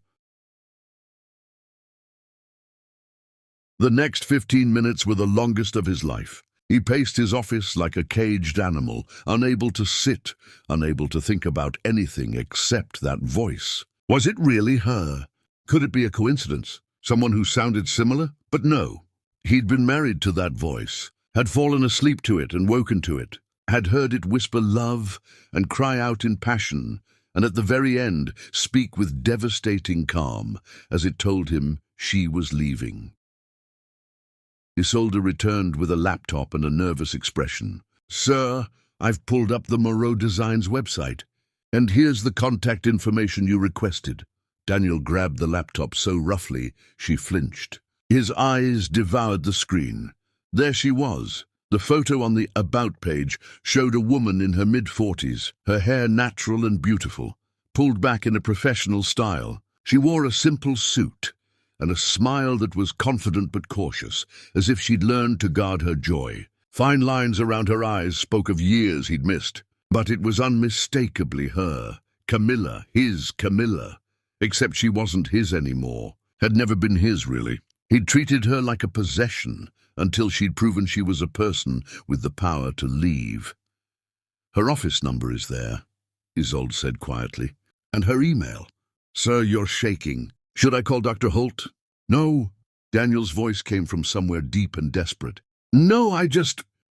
The next 15 minutes were the longest of his life. He paced his office like a caged animal, unable to sit, unable to think about anything except that voice. Was it really her? Could it be a coincidence? Someone who sounded similar? But no. He'd been married to that voice, had fallen asleep to it and woken to it, had heard it whisper love and cry out in passion, and at the very end speak with devastating calm as it told him she was leaving. Isolde returned with a laptop and a nervous expression. Sir, I've pulled up the Moreau Designs website, and here's the contact information you requested. Daniel grabbed the laptop so roughly she flinched. His eyes devoured the screen. There she was. The photo on the About page showed a woman in her mid-40s, her hair natural and beautiful, pulled back in a professional style. She wore a simple suit and a smile that was confident but cautious, as if she'd learned to guard her joy. Fine lines around her eyes spoke of years he'd missed, but it was unmistakably her, Camilla, his Camilla. Except she wasn't his anymore, had never been his really. He'd treated her like a possession, until she'd proven she was a person with the power to leave. Her office number is there, Isolde said quietly, and her email. Sir, you're shaking. Should I call Dr. Holt? No. Daniel's voice came from somewhere deep and desperate. No, I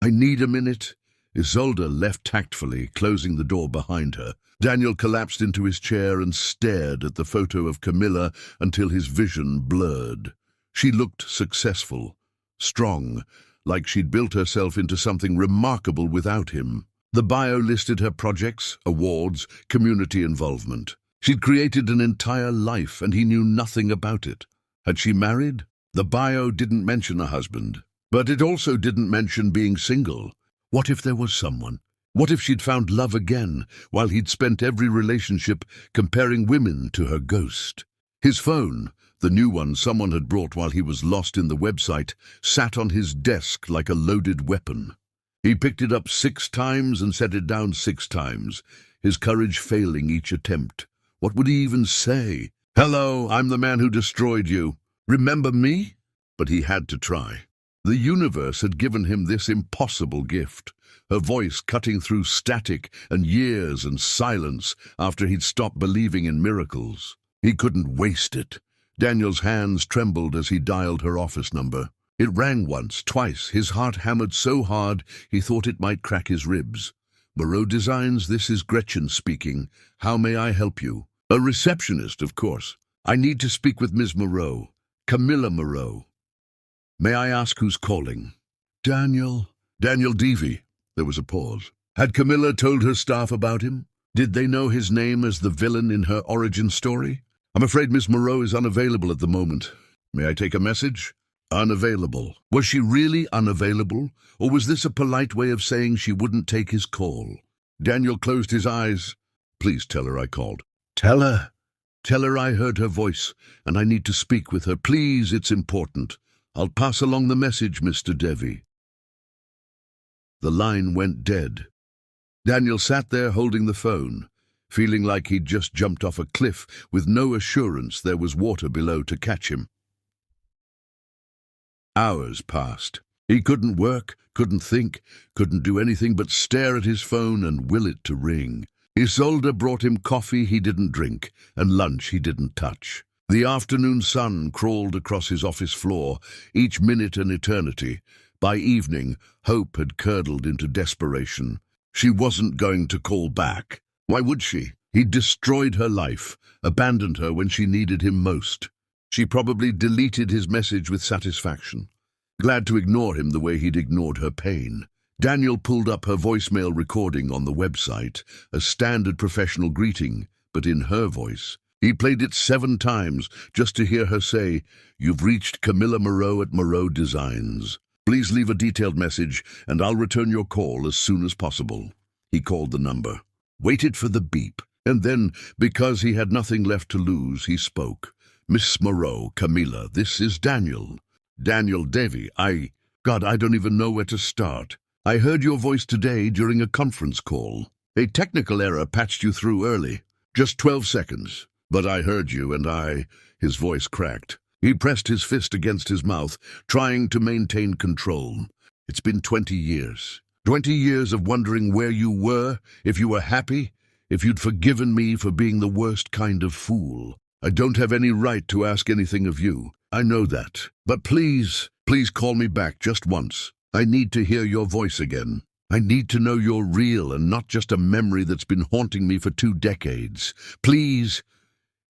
need a minute. Isolde left tactfully, closing the door behind her. Daniel collapsed into his chair and stared at the photo of Camilla until his vision blurred. She looked successful. Strong, like she'd built herself into something remarkable without him. The bio listed her projects, awards, community involvement. She'd created an entire life, and he knew nothing about it. Had she married? The bio didn't mention a husband, but it also didn't mention being single. What if there was someone? What if she'd found love again, while he'd spent every relationship comparing women to her ghost? His phone, the new one someone had brought while he was lost in the website, sat on his desk like a loaded weapon. He picked it up 6 times and set it down 6 times, his courage failing each attempt. What would he even say? Hello, I'm the man who destroyed you. Remember me? But he had to try. The universe had given him this impossible gift, her voice cutting through static and years and silence after he'd stopped believing in miracles. He couldn't waste it. Daniel's hands trembled as he dialed her office number. It rang once, twice, his heart hammered so hard he thought it might crack his ribs. Moreau Designs, this is Gretchen speaking. How may I help you? A receptionist, of course. I need to speak with Ms. Moreau. Camilla Moreau. May I ask who's calling? Daniel Devy. There was a pause. Had Camilla told her staff about him? Did they know his name as the villain in her origin story? I'm afraid Miss Moreau is unavailable at the moment. May I take a message? Unavailable. Was she really unavailable, or was this a polite way of saying she wouldn't take his call? Daniel closed his eyes. Please tell her I called. Tell her. Tell her I heard her voice, and I need to speak with her. Please, it's important. I'll pass along the message, Mr. Devy. The line went dead. Daniel sat there holding the phone, feeling like he'd just jumped off a cliff with no assurance there was water below to catch him. Hours passed. He couldn't work, couldn't think, couldn't do anything but stare at his phone and will it to ring. Isolde brought him coffee he didn't drink and lunch he didn't touch. The afternoon sun crawled across his office floor, each minute an eternity. By evening, hope had curdled into desperation. She wasn't going to call back. Why would she? He'd destroyed her life, abandoned her when she needed him most. She probably deleted his message with satisfaction, glad to ignore him the way he'd ignored her pain. Daniel pulled up her voicemail recording on the website, a standard professional greeting, but in her voice. He played it 7 times just to hear her say, "You've reached Camilla Moreau at Moreau Designs. Please leave a detailed message and I'll return your call as soon as possible." He called the number, waited for the beep, and then, because he had nothing left to lose, he spoke. "Miss Moreau, Camilla, this is Daniel. Daniel Devy. I don't even know where to start. I heard your voice today during a conference call. A technical error patched you through early. Just 12 seconds. But I heard you and His voice cracked. He pressed his fist against his mouth, trying to maintain control. It's been 20 years. 20 years of wondering where you were, if you were happy, if you'd forgiven me for being the worst kind of fool. I don't have any right to ask anything of you. I know that. But please call me back just once. I need to hear your voice again. I need to know you're real and not just a memory that's been haunting me for 2 decades. Please."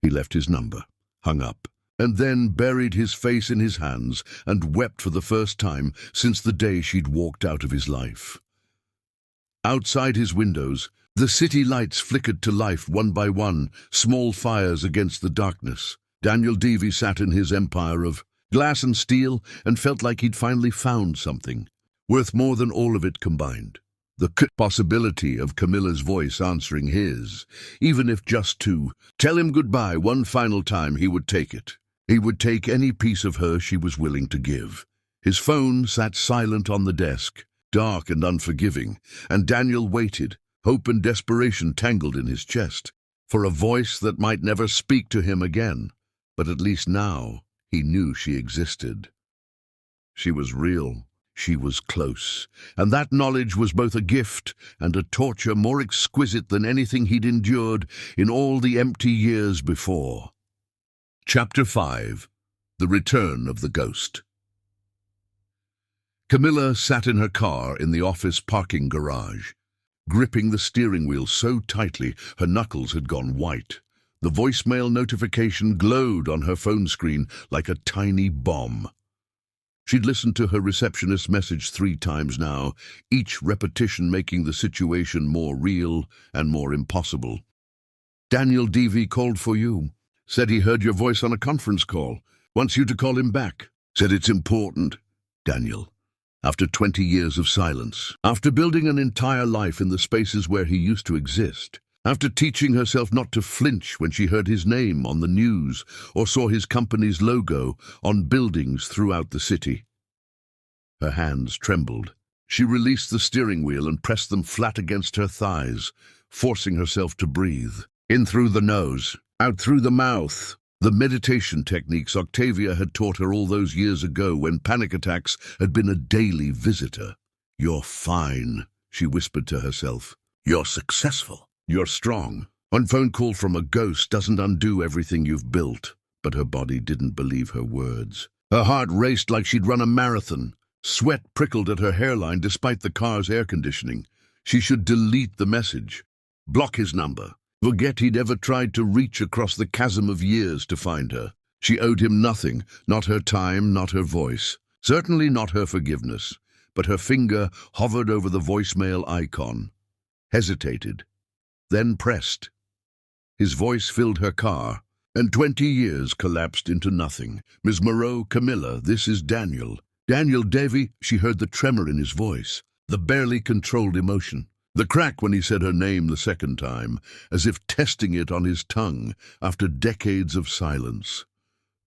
He left his number, hung up, and then buried his face in his hands and wept for the first time since the day she'd walked out of his life. Outside his windows, the city lights flickered to life one by one, small fires against the darkness. Daniel Devy sat in his empire of glass and steel and felt like he'd finally found something, worth more than all of it combined. The possibility of Camilla's voice answering his, even if just to tell him goodbye one final time, he would take it. He would take any piece of her she was willing to give. His phone sat silent on the desk, dark and unforgiving, and Daniel waited, hope and desperation tangled in his chest, for a voice that might never speak to him again. But at least now he knew she existed. She was real. She was close, and that knowledge was both a gift and a torture more exquisite than anything he'd endured in all the empty years before. Chapter 5. The Return of the Ghost. Camilla sat in her car in the office parking garage, gripping the steering wheel so tightly her knuckles had gone white. The voicemail notification glowed on her phone screen like a tiny bomb. She'd listened to her receptionist's message 3 times now, each repetition making the situation more real and more impossible. "Daniel Devy called for you. Said he heard your voice on a conference call. Wants you to call him back. Said it's important." Daniel, after 20 years of silence, after building an entire life in the spaces where he used to exist, after teaching herself not to flinch when she heard his name on the news or saw his company's logo on buildings throughout the city. Her hands trembled. She released the steering wheel and pressed them flat against her thighs, forcing herself to breathe. In through the nose, out through the mouth. The meditation techniques Octavia had taught her all those years ago when panic attacks had been a daily visitor. "You're fine," she whispered to herself. "You're successful. You're strong. One phone call from a ghost doesn't undo everything you've built." But her body didn't believe her words. Her heart raced like she'd run a marathon. Sweat prickled at her hairline despite the car's air conditioning. She should delete the message. Block his number. Forget he'd ever tried to reach across the chasm of years to find her. She owed him nothing, not her time, not her voice, certainly not her forgiveness. But her finger hovered over the voicemail icon, hesitated, then pressed. His voice filled her car, and 20 years collapsed into nothing. "Ms. Moreau, Camilla, this is Daniel." "Daniel Davy," she heard the tremor in his voice, the barely controlled emotion. The crack when he said her name the second time, as if testing it on his tongue after decades of silence.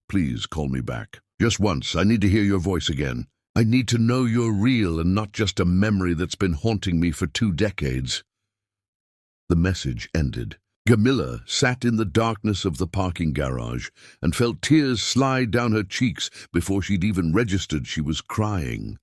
"Please call me back. Just once. I need to hear your voice again. I need to know you're real and not just a memory that's been haunting me for 2 decades. The message ended. Camilla sat in the darkness of the parking garage and felt tears slide down her cheeks before she'd even registered she was crying.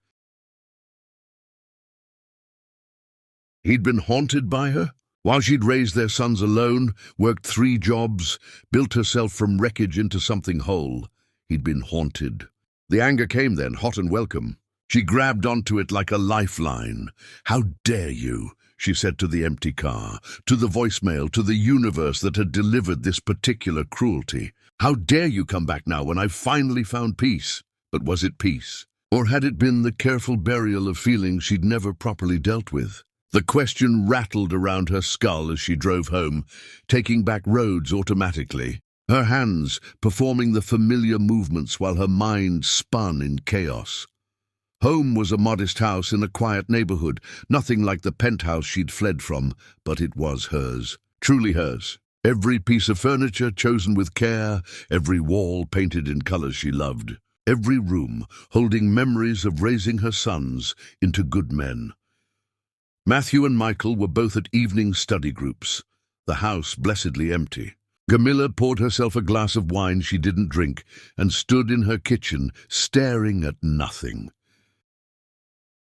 He'd been haunted by her? While she'd raised their sons alone, worked 3 jobs, built herself from wreckage into something whole, he'd been haunted. The anger came then, hot and welcome. She grabbed onto it like a lifeline. "How dare you?" she said to the empty car, to the voicemail, to the universe that had delivered this particular cruelty. "How dare you come back now when I've finally found peace?" But was it peace? Or had it been the careful burial of feelings she'd never properly dealt with? The question rattled around her skull as she drove home, taking back roads automatically, her hands performing the familiar movements while her mind spun in chaos. Home was a modest house in a quiet neighborhood, nothing like the penthouse she'd fled from, but it was hers, truly hers. Every piece of furniture chosen with care, every wall painted in colors she loved, every room holding memories of raising her sons into good men. Matthew and Michael were both at evening study groups, the house blessedly empty. Camilla poured herself a glass of wine she didn't drink and stood in her kitchen, staring at nothing.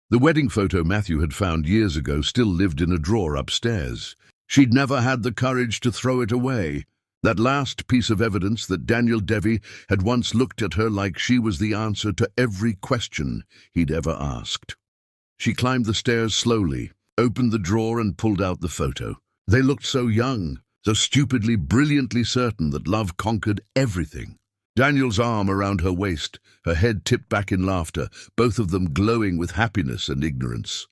The wedding photo Matthew had found years ago still lived in a drawer upstairs. She'd never had the courage to throw it away. That last piece of evidence that Daniel Devi had once looked at her like she was the answer to every question he'd ever asked. She climbed the stairs slowly, opened the drawer and pulled out the photo. They looked so young, so stupidly, brilliantly certain that love conquered everything. Daniel's arm around her waist, her head tipped back in laughter, both of them glowing with happiness and ignorance.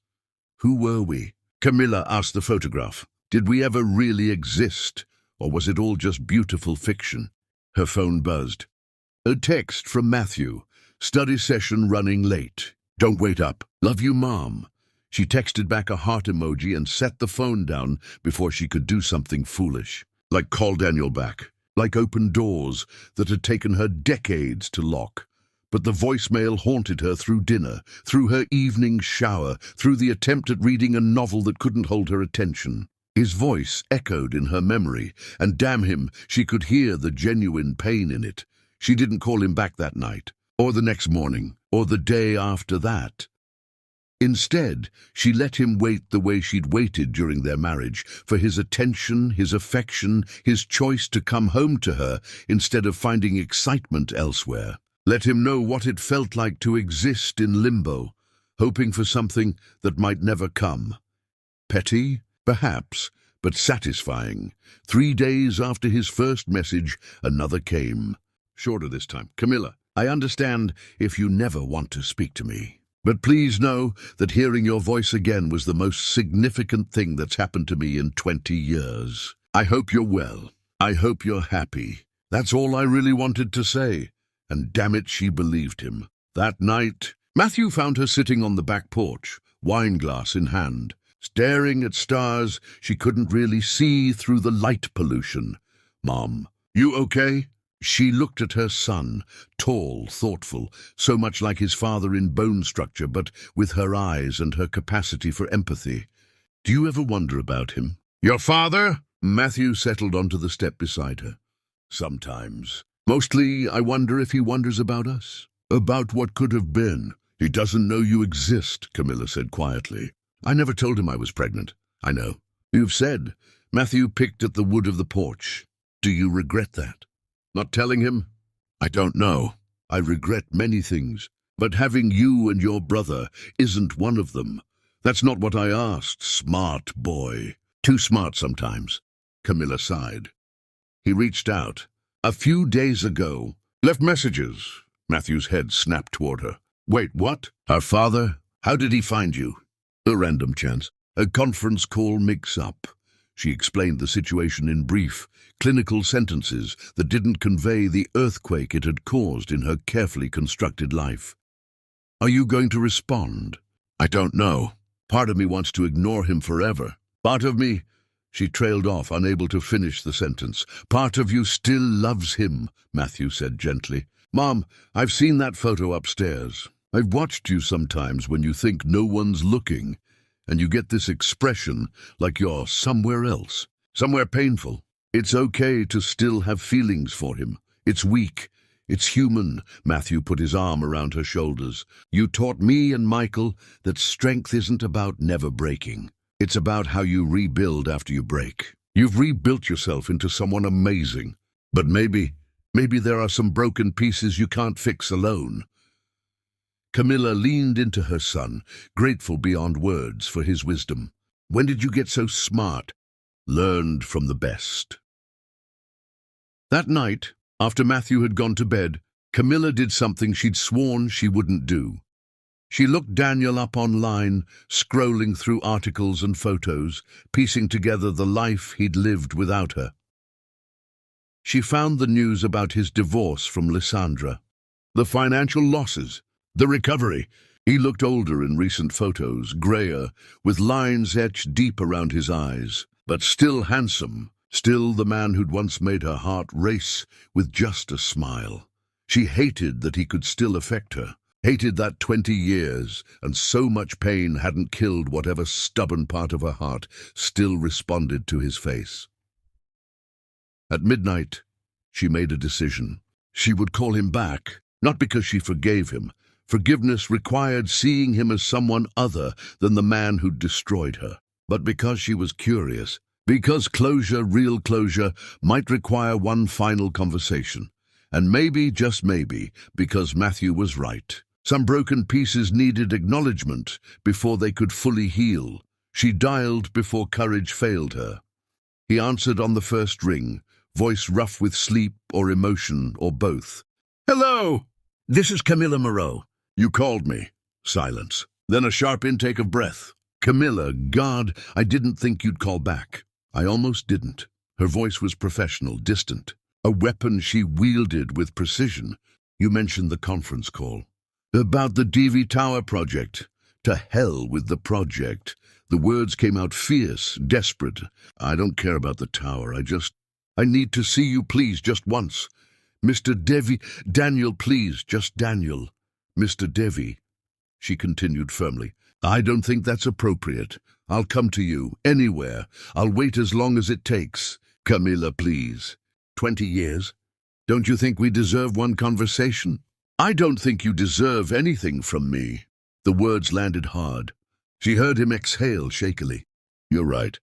Who were we? Camilla asked the photograph. Did we ever really exist, or was it all just beautiful fiction? Her phone buzzed. A text from Matthew. "Study session running late. Don't wait up. Love you, Mom." She texted back a heart emoji and set the phone down before she could do something foolish, like call Daniel back, like open doors that had taken her decades to lock. But the voicemail haunted her through dinner, through her evening shower, through the attempt at reading a novel that couldn't hold her attention. His voice echoed in her memory, and damn him, she could hear the genuine pain in it. She didn't call him back that night, or the next morning, or the day after that. Instead, she let him wait the way she'd waited during their marriage, for his attention, his affection, his choice to come home to her instead of finding excitement elsewhere. Let him know what it felt like to exist in limbo, hoping for something that might never come. Petty? Perhaps, but satisfying. 3 days after his first message, another came. Shorter this time. "Camilla, I understand if you never want to speak to me. But please know that hearing your voice again was the most significant thing that's happened to me in 20 years. I hope you're well. I hope you're happy. That's all I really wanted to say." And damn it, she believed him. That night, Matthew found her sitting on the back porch, wineglass in hand, staring at stars she couldn't really see through the light pollution. "Mom, you okay?" She looked at her son, tall, thoughtful, so much like his father in bone structure, but with her eyes and her capacity for empathy. "Do you ever wonder about him?" "Your father?" Matthew settled onto the step beside her. "Sometimes. Mostly, I wonder if he wonders about us. About what could have been. He doesn't know you exist," Camilla said quietly. "I never told him I was pregnant." "I know. You've said." Matthew picked at the wood of the porch. "Do you regret that?" "Not telling him? I don't know. I regret many things, but having you and your brother isn't one of them. That's not what I asked, smart boy. Too smart sometimes." Camilla sighed. He reached out. A few days ago. Left messages. Matthew's head snapped toward her. Wait, what? Our father? How did he find you? A random chance. A conference call mix-up. She explained the situation in brief, clinical sentences that didn't convey the earthquake it had caused in her carefully constructed life. Are you going to respond? I don't know. Part of me wants to ignore him forever. Part of me... She trailed off, unable to finish the sentence. Part of you still loves him, Matthew said gently. Mom, I've seen that photo upstairs. I've watched you sometimes when you think no one's looking, and you get this expression like you're somewhere else, somewhere painful. It's okay to still have feelings for him. It's weak. It's human. Matthew put his arm around her shoulders. You taught me and Michael that strength isn't about never breaking. It's about how you rebuild after you break. You've rebuilt yourself into someone amazing. But maybe there are some broken pieces you can't fix alone. Camilla leaned into her son, grateful beyond words for his wisdom. When did you get so smart? Learned from the best. That night, after Matthew had gone to bed, Camilla did something she'd sworn she wouldn't do. She looked Daniel up online, scrolling through articles and photos, piecing together the life he'd lived without her. She found the news about his divorce from Lysandra, the financial losses, the recovery. He looked older in recent photos, grayer, with lines etched deep around his eyes, but still handsome, still the man who'd once made her heart race with just a smile. She hated that he could still affect her. Hated that 20 years and so much pain hadn't killed whatever stubborn part of her heart still responded to his face. At midnight, she made a decision. She would call him back, not because she forgave him. Forgiveness required seeing him as someone other than the man who'd destroyed her, but because she was curious, because closure, real closure, might require one final conversation. And maybe, just maybe, because Matthew was right. Some broken pieces needed acknowledgement before they could fully heal. She dialed before courage failed her. He answered on the first ring, voice rough with sleep or emotion or both. Hello! This is Camilla Moreau. You called me. Silence. Then a sharp intake of breath. Camilla, God, I didn't think you'd call back. I almost didn't. Her voice was professional, distant. A weapon she wielded with precision. You mentioned the conference call. About the DV Tower project. To hell with the project. The words came out fierce, desperate. I don't care about the tower. I need to see you, please, just once. Mr. Daniel, please, just Daniel. Mr. Devi, she continued firmly. I don't think that's appropriate. I'll come to you, anywhere. I'll wait as long as it takes. Camilla, please. 20 years? Don't you think we deserve one conversation? I don't think you deserve anything from me. The words landed hard. She heard him exhale shakily. You're right.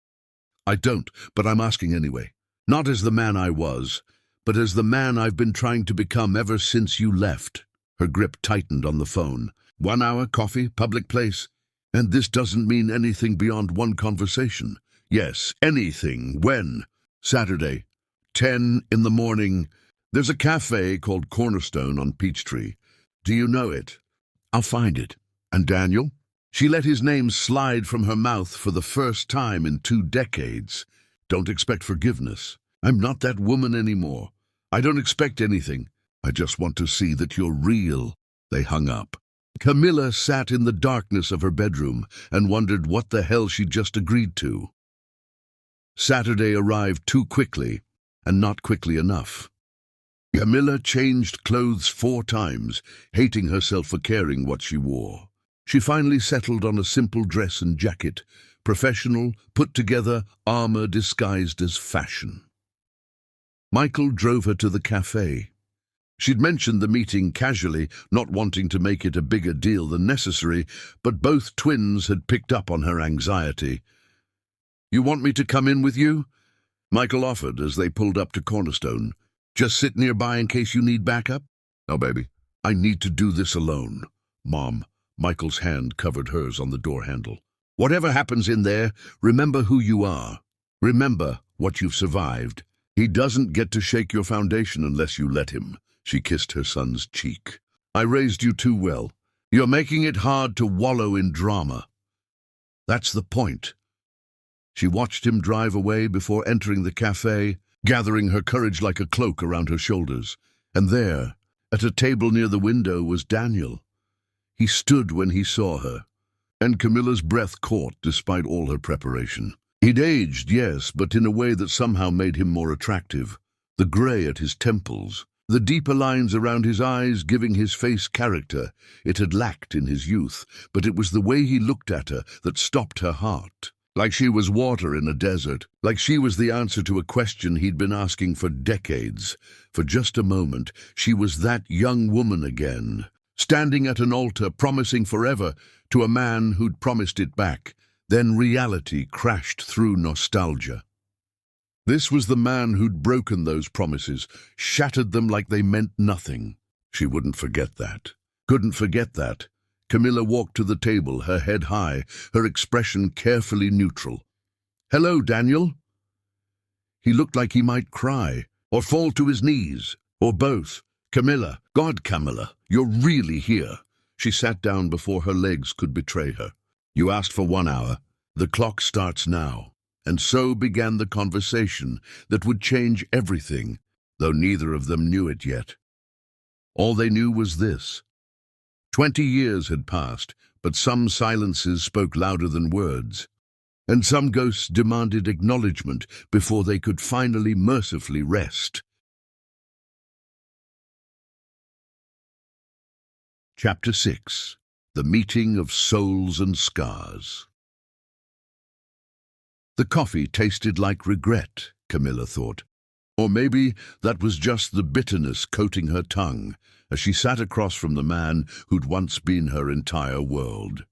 I don't, but I'm asking anyway. Not as the man I was, but as the man I've been trying to become ever since you left. Her grip tightened on the phone. 1 hour, coffee, public place. And this doesn't mean anything beyond one conversation. Yes, anything. When? Saturday. 10 in the morning. There's a cafe called Cornerstone on Peachtree. Do you know it? I'll find it. And Daniel? She let his name slide from her mouth for the first time in 2 decades. Don't expect forgiveness. I'm not that woman anymore. I don't expect anything. I just want to see that you're real. They hung up. Camilla sat in the darkness of her bedroom and wondered what the hell she'd just agreed to. Saturday arrived too quickly, and not quickly enough. Camilla changed clothes 4 times, hating herself for caring what she wore. She finally settled on a simple dress and jacket, professional, put together, armor disguised as fashion. Michael drove her to the cafe. She'd mentioned the meeting casually, not wanting to make it a bigger deal than necessary, but both twins had picked up on her anxiety. You want me to come in with you? Michael offered as they pulled up to Cornerstone. Just sit nearby in case you need backup? No, baby. I need to do this alone. Mom, Michael's hand covered hers on the door handle. Whatever happens in there, remember who you are. Remember what you've survived. He doesn't get to shake your foundation unless you let him. She kissed her son's cheek. I raised you too well. You're making it hard to wallow in drama. That's the point. She watched him drive away before entering the cafe, gathering her courage like a cloak around her shoulders. And there, at a table near the window, was Daniel. He stood when he saw her, and Camilla's breath caught despite all her preparation. He'd aged, yes, but in a way that somehow made him more attractive. The grey at his temples, the deeper lines around his eyes giving his face character it had lacked in his youth, but it was the way he looked at her that stopped her heart. Like she was water in a desert, like she was the answer to a question he'd been asking for decades. For just a moment, she was that young woman again, standing at an altar promising forever to a man who'd promised it back. Then reality crashed through nostalgia. This was the man who'd broken those promises, shattered them like they meant nothing. She wouldn't forget that. Couldn't forget that. Camilla walked to the table, her head high, her expression carefully neutral. "Hello, Daniel." He looked like he might cry, or fall to his knees, or both. "Camilla, God, Camilla, you're really here." She sat down before her legs could betray her. "You asked for 1 hour. The clock starts now." And so began the conversation that would change everything, though neither of them knew it yet. All they knew was this. 20 years had passed, but some silences spoke louder than words, and some ghosts demanded acknowledgement before they could finally mercifully rest. Chapter 6. The Meeting of Souls and Scars. The coffee tasted like regret, Camilla thought. Or maybe that was just the bitterness coating her tongue as she sat across from the man who'd once been her entire world.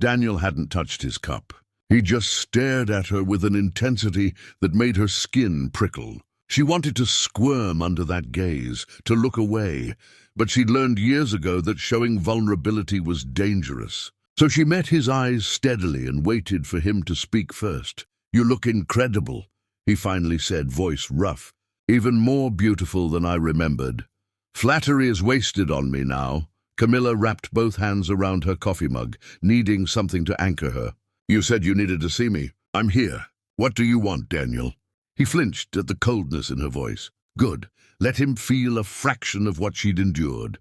Daniel hadn't touched his cup. He just stared at her with an intensity that made her skin prickle. She wanted to squirm under that gaze, to look away, but she'd learned years ago that showing vulnerability was dangerous. So she met his eyes steadily and waited for him to speak first. "You look incredible," he finally said, voice rough. "Even more beautiful than I remembered." "Flattery is wasted on me now." Camilla wrapped both hands around her coffee mug, needing something to anchor her. "You said you needed to see me. I'm here. What do you want, Daniel?" He flinched at the coldness in her voice. Good. Let him feel a fraction of what she'd endured.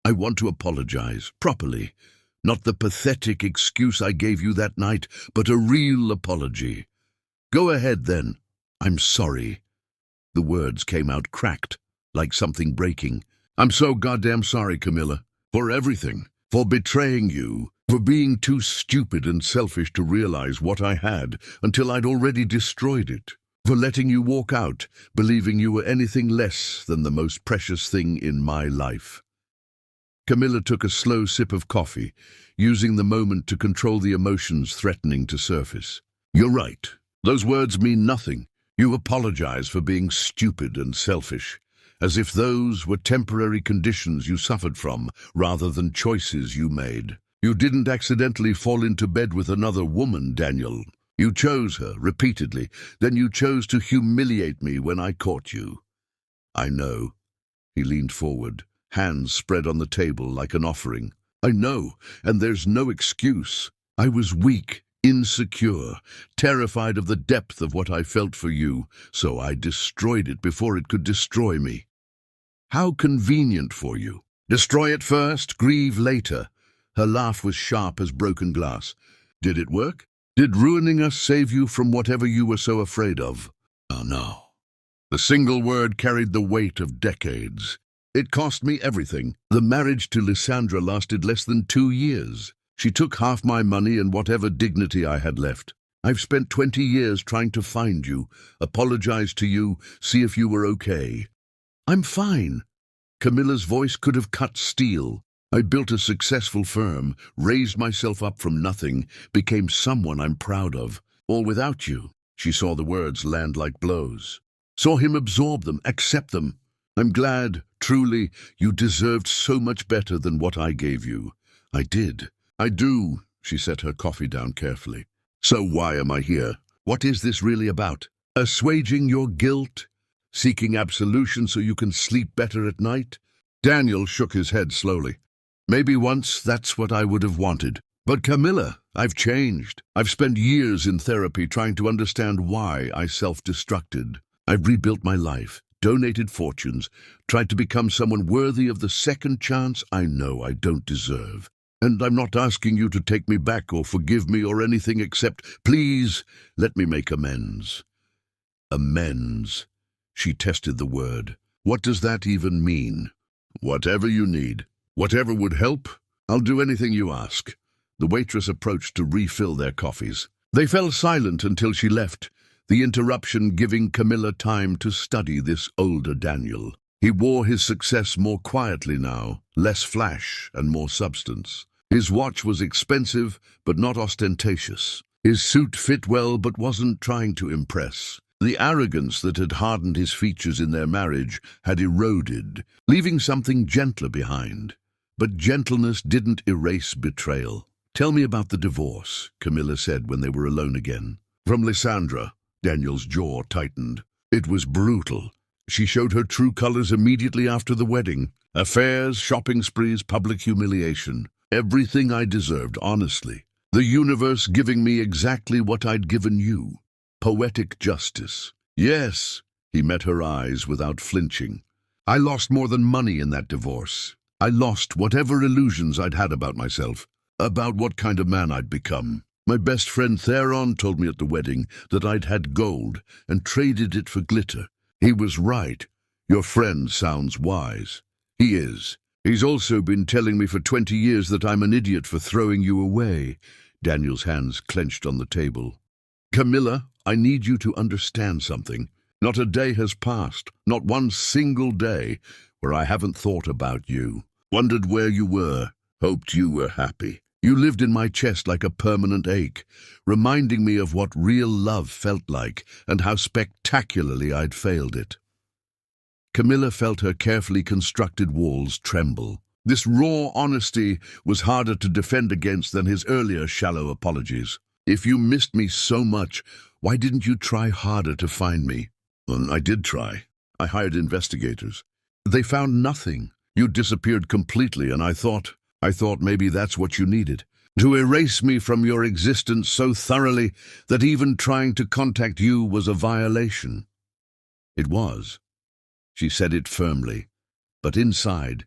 "I want to apologize, properly. Not the pathetic excuse I gave you that night, but a real apology." "Go ahead, then." "I'm sorry." The words came out cracked, like something breaking. "I'm so goddamn sorry, Camilla. For everything. For betraying you. For being too stupid and selfish to realize what I had until I'd already destroyed it. For letting you walk out, believing you were anything less than the most precious thing in my life." Camilla took a slow sip of coffee, using the moment to control the emotions threatening to surface. "You're right. Those words mean nothing. You apologize for being stupid and selfish, as if those were temporary conditions you suffered from, rather than choices you made. You didn't accidentally fall into bed with another woman, Daniel. You chose her, repeatedly. Then you chose to humiliate me when I caught you." "I know." He leaned forward, hands spread on the table like an offering. "I know, and there's no excuse. I was weak, insecure, terrified of the depth of what I felt for you, so I destroyed it before it could destroy me." "How convenient for you. Destroy it first, grieve later." Her laugh was sharp as broken glass. "Did it work? Did ruining us save you from whatever you were so afraid of?" "Oh, no." The single word carried the weight of decades. "It cost me everything. The marriage to Lysandra lasted less than 2 years. She took half my money and whatever dignity I had left. I've spent 20 years trying to find you, apologize to you, see if you were okay." "I'm fine." Camilla's voice could have cut steel. "I built a successful firm, raised myself up from nothing, became someone I'm proud of. All without you." She saw the words land like blows. Saw him absorb them, accept them. "I'm glad, truly, you deserved so much better than what I gave you." "I did. I do." She set her coffee down carefully. "So why am I here? What is this really about? Assuaging your guilt? Seeking absolution so you can sleep better at night? Daniel shook his head slowly. Maybe once that's what I would have wanted. But Camilla, I've changed. I've spent years in therapy trying to understand why I self-destructed. I've rebuilt my life, donated fortunes, tried to become someone worthy of the second chance I know I don't deserve. And I'm not asking you to take me back or forgive me or anything except, please, let me make amends. Amends. She tested the word. What does that even mean? Whatever you need. Whatever would help. I'll do anything you ask. The waitress approached to refill their coffees. They fell silent until she left, the interruption giving Camilla time to study this older Daniel. He wore his success more quietly now, less flash and more substance. His watch was expensive, but not ostentatious. His suit fit well, but wasn't trying to impress. The arrogance that had hardened his features in their marriage had eroded, leaving something gentler behind. But gentleness didn't erase betrayal. Tell me about the divorce, Camilla said when they were alone again. From Lysandra, Daniel's jaw tightened. It was brutal. She showed her true colors immediately after the wedding. Affairs, shopping sprees, public humiliation. Everything I deserved, honestly. The universe giving me exactly what I'd given you. Poetic justice. Yes, he met her eyes without flinching. I lost more than money in that divorce. I lost whatever illusions I'd had about myself, about what kind of man I'd become. My best friend Theron told me at the wedding that I'd had gold and traded it for glitter. He was right. Your friend sounds wise. He is. He's also been telling me for 20 years that I'm an idiot for throwing you away. Daniel's hands clenched on the table. Camilla, I need you to understand something. Not a day has passed, not one single day, where I haven't thought about you. Wondered where you were, hoped you were happy. You lived in my chest like a permanent ache, reminding me of what real love felt like and how spectacularly I'd failed it. Camilla felt her carefully constructed walls tremble. This raw honesty was harder to defend against than his earlier shallow apologies. If you missed me so much, why didn't you try harder to find me? Well, I did try. I hired investigators. They found nothing. You disappeared completely, and I thought maybe that's what you needed. To erase me from your existence so thoroughly that even trying to contact you was a violation. It was. She said it firmly, but inside,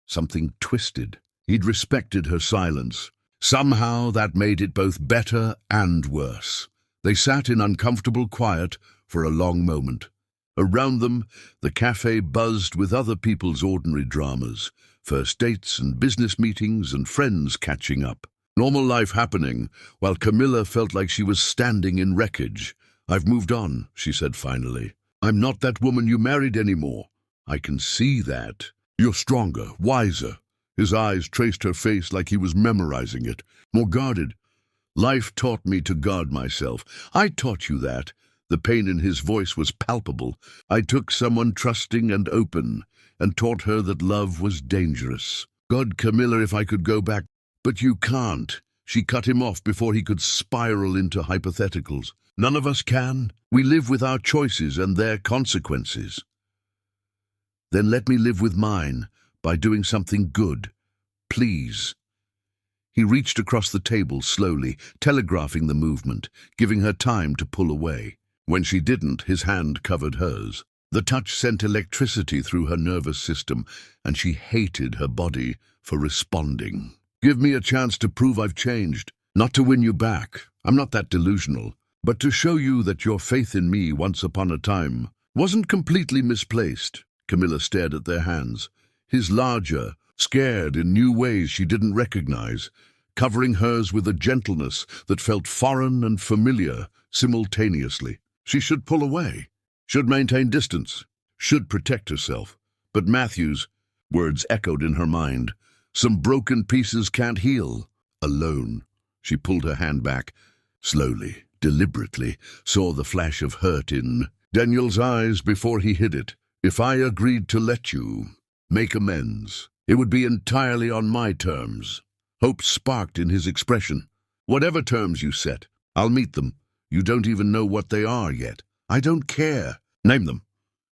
something twisted. He'd respected her silence. Somehow that made it both better and worse. They sat in uncomfortable quiet for a long moment. Around them, the cafe buzzed with other people's ordinary dramas, first dates and business meetings and friends catching up. Normal life happening, while Camilla felt like she was standing in wreckage. I've moved on, she said finally. I'm not that woman you married anymore. I can see that. You're stronger, wiser. His eyes traced her face like he was memorizing it, more guarded. Life taught me to guard myself. I taught you that. The pain in his voice was palpable. I took someone trusting and open, and taught her that love was dangerous. God, Camilla, if I could go back. But you can't. She cut him off before he could spiral into hypotheticals. None of us can. We live with our choices and their consequences. Then let me live with mine by doing something good. Please. He reached across the table slowly, telegraphing the movement, giving her time to pull away. When she didn't, his hand covered hers. The touch sent electricity through her nervous system, and she hated her body for responding. Give me a chance to prove I've changed. Not to win you back. I'm not that delusional. But to show you that your faith in me once upon a time wasn't completely misplaced. Camilla stared at their hands. His larger, scared in new ways she didn't recognize, covering hers with a gentleness that felt foreign and familiar simultaneously. She should pull away, should maintain distance, should protect herself. But Matthews, words echoed in her mind, some broken pieces can't heal. Alone. She pulled her hand back, slowly, deliberately, saw the flash of hurt in Daniel's eyes before he hid it. If I agreed to let you make amends, it would be entirely on my terms. Hope sparked in his expression. Whatever terms you set, I'll meet them. You don't even know what they are yet. I don't care. Name them.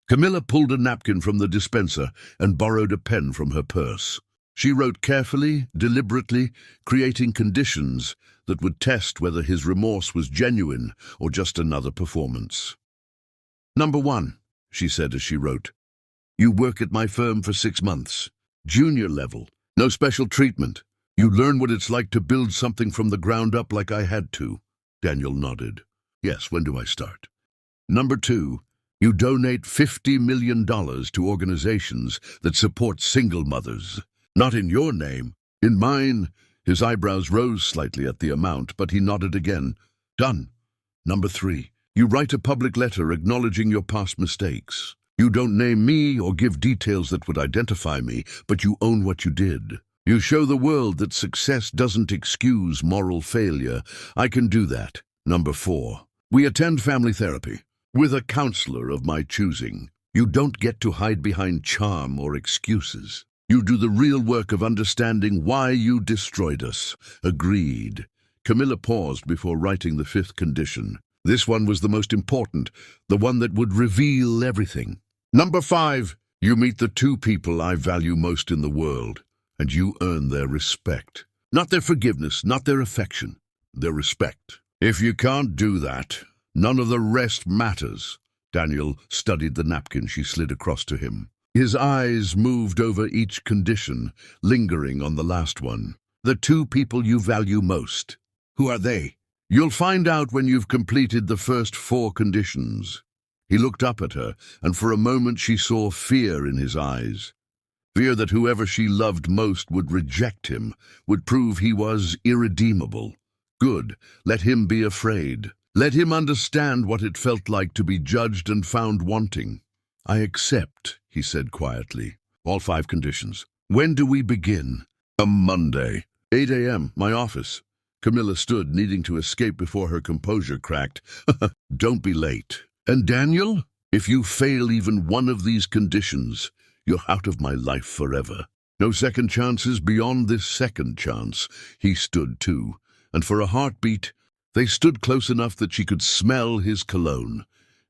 Camilla pulled a napkin from the dispenser and borrowed a pen from her purse. She wrote carefully, deliberately, creating conditions that would test whether his remorse was genuine or just another performance. Number 1, she said as she wrote. You work at my firm for 6 months. Junior level. No special treatment. You learn what it's like to build something from the ground up like I had to. Daniel nodded. Yes, when do I start? Number 2, you donate $50 million to organizations that support single mothers. Not in your name. In mine. His eyebrows rose slightly at the amount, but he nodded again. Done. Number 3, you write a public letter acknowledging your past mistakes. You don't name me or give details that would identify me, but you own what you did. You show the world that success doesn't excuse moral failure. I can do that. Number 4, we attend family therapy with a counselor of my choosing. You don't get to hide behind charm or excuses. You do the real work of understanding why you destroyed us. Agreed. Camilla paused before writing the 5th condition. This one was the most important, the one that would reveal everything. Number 5, you meet the 2 people I value most in the world, and you earn their respect. Not their forgiveness, not their affection, their respect. If you can't do that, none of the rest matters. Daniel studied the napkin she slid across to him. His eyes moved over each condition, lingering on the last one. The 2 people you value most. Who are they? You'll find out when you've completed the first 4 conditions. He looked up at her, and for a moment she saw fear in his eyes. Fear that whoever she loved most would reject him, would prove he was irredeemable. Good, let him be afraid. Let him understand what it felt like to be judged and found wanting. I accept, he said quietly. All 5 conditions. When do we begin? A Monday. 8 a.m., my office. Camilla stood, needing to escape before her composure cracked. Don't be late. And Daniel, if you fail even one of these conditions, you're out of my life forever. No second chances beyond this second chance. He stood too, and for a heartbeat, they stood close enough that she could smell his cologne,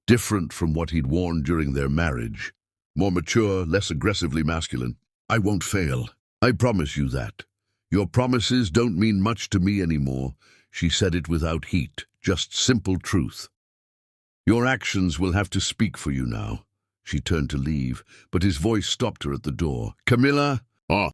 different from what he'd worn during their marriage. More mature, less aggressively masculine. I won't fail. I promise you that. Your promises don't mean much to me anymore. She said it without heat, just simple truth. Your actions will have to speak for you now. She turned to leave, but his voice stopped her at the door. Camilla? Oh.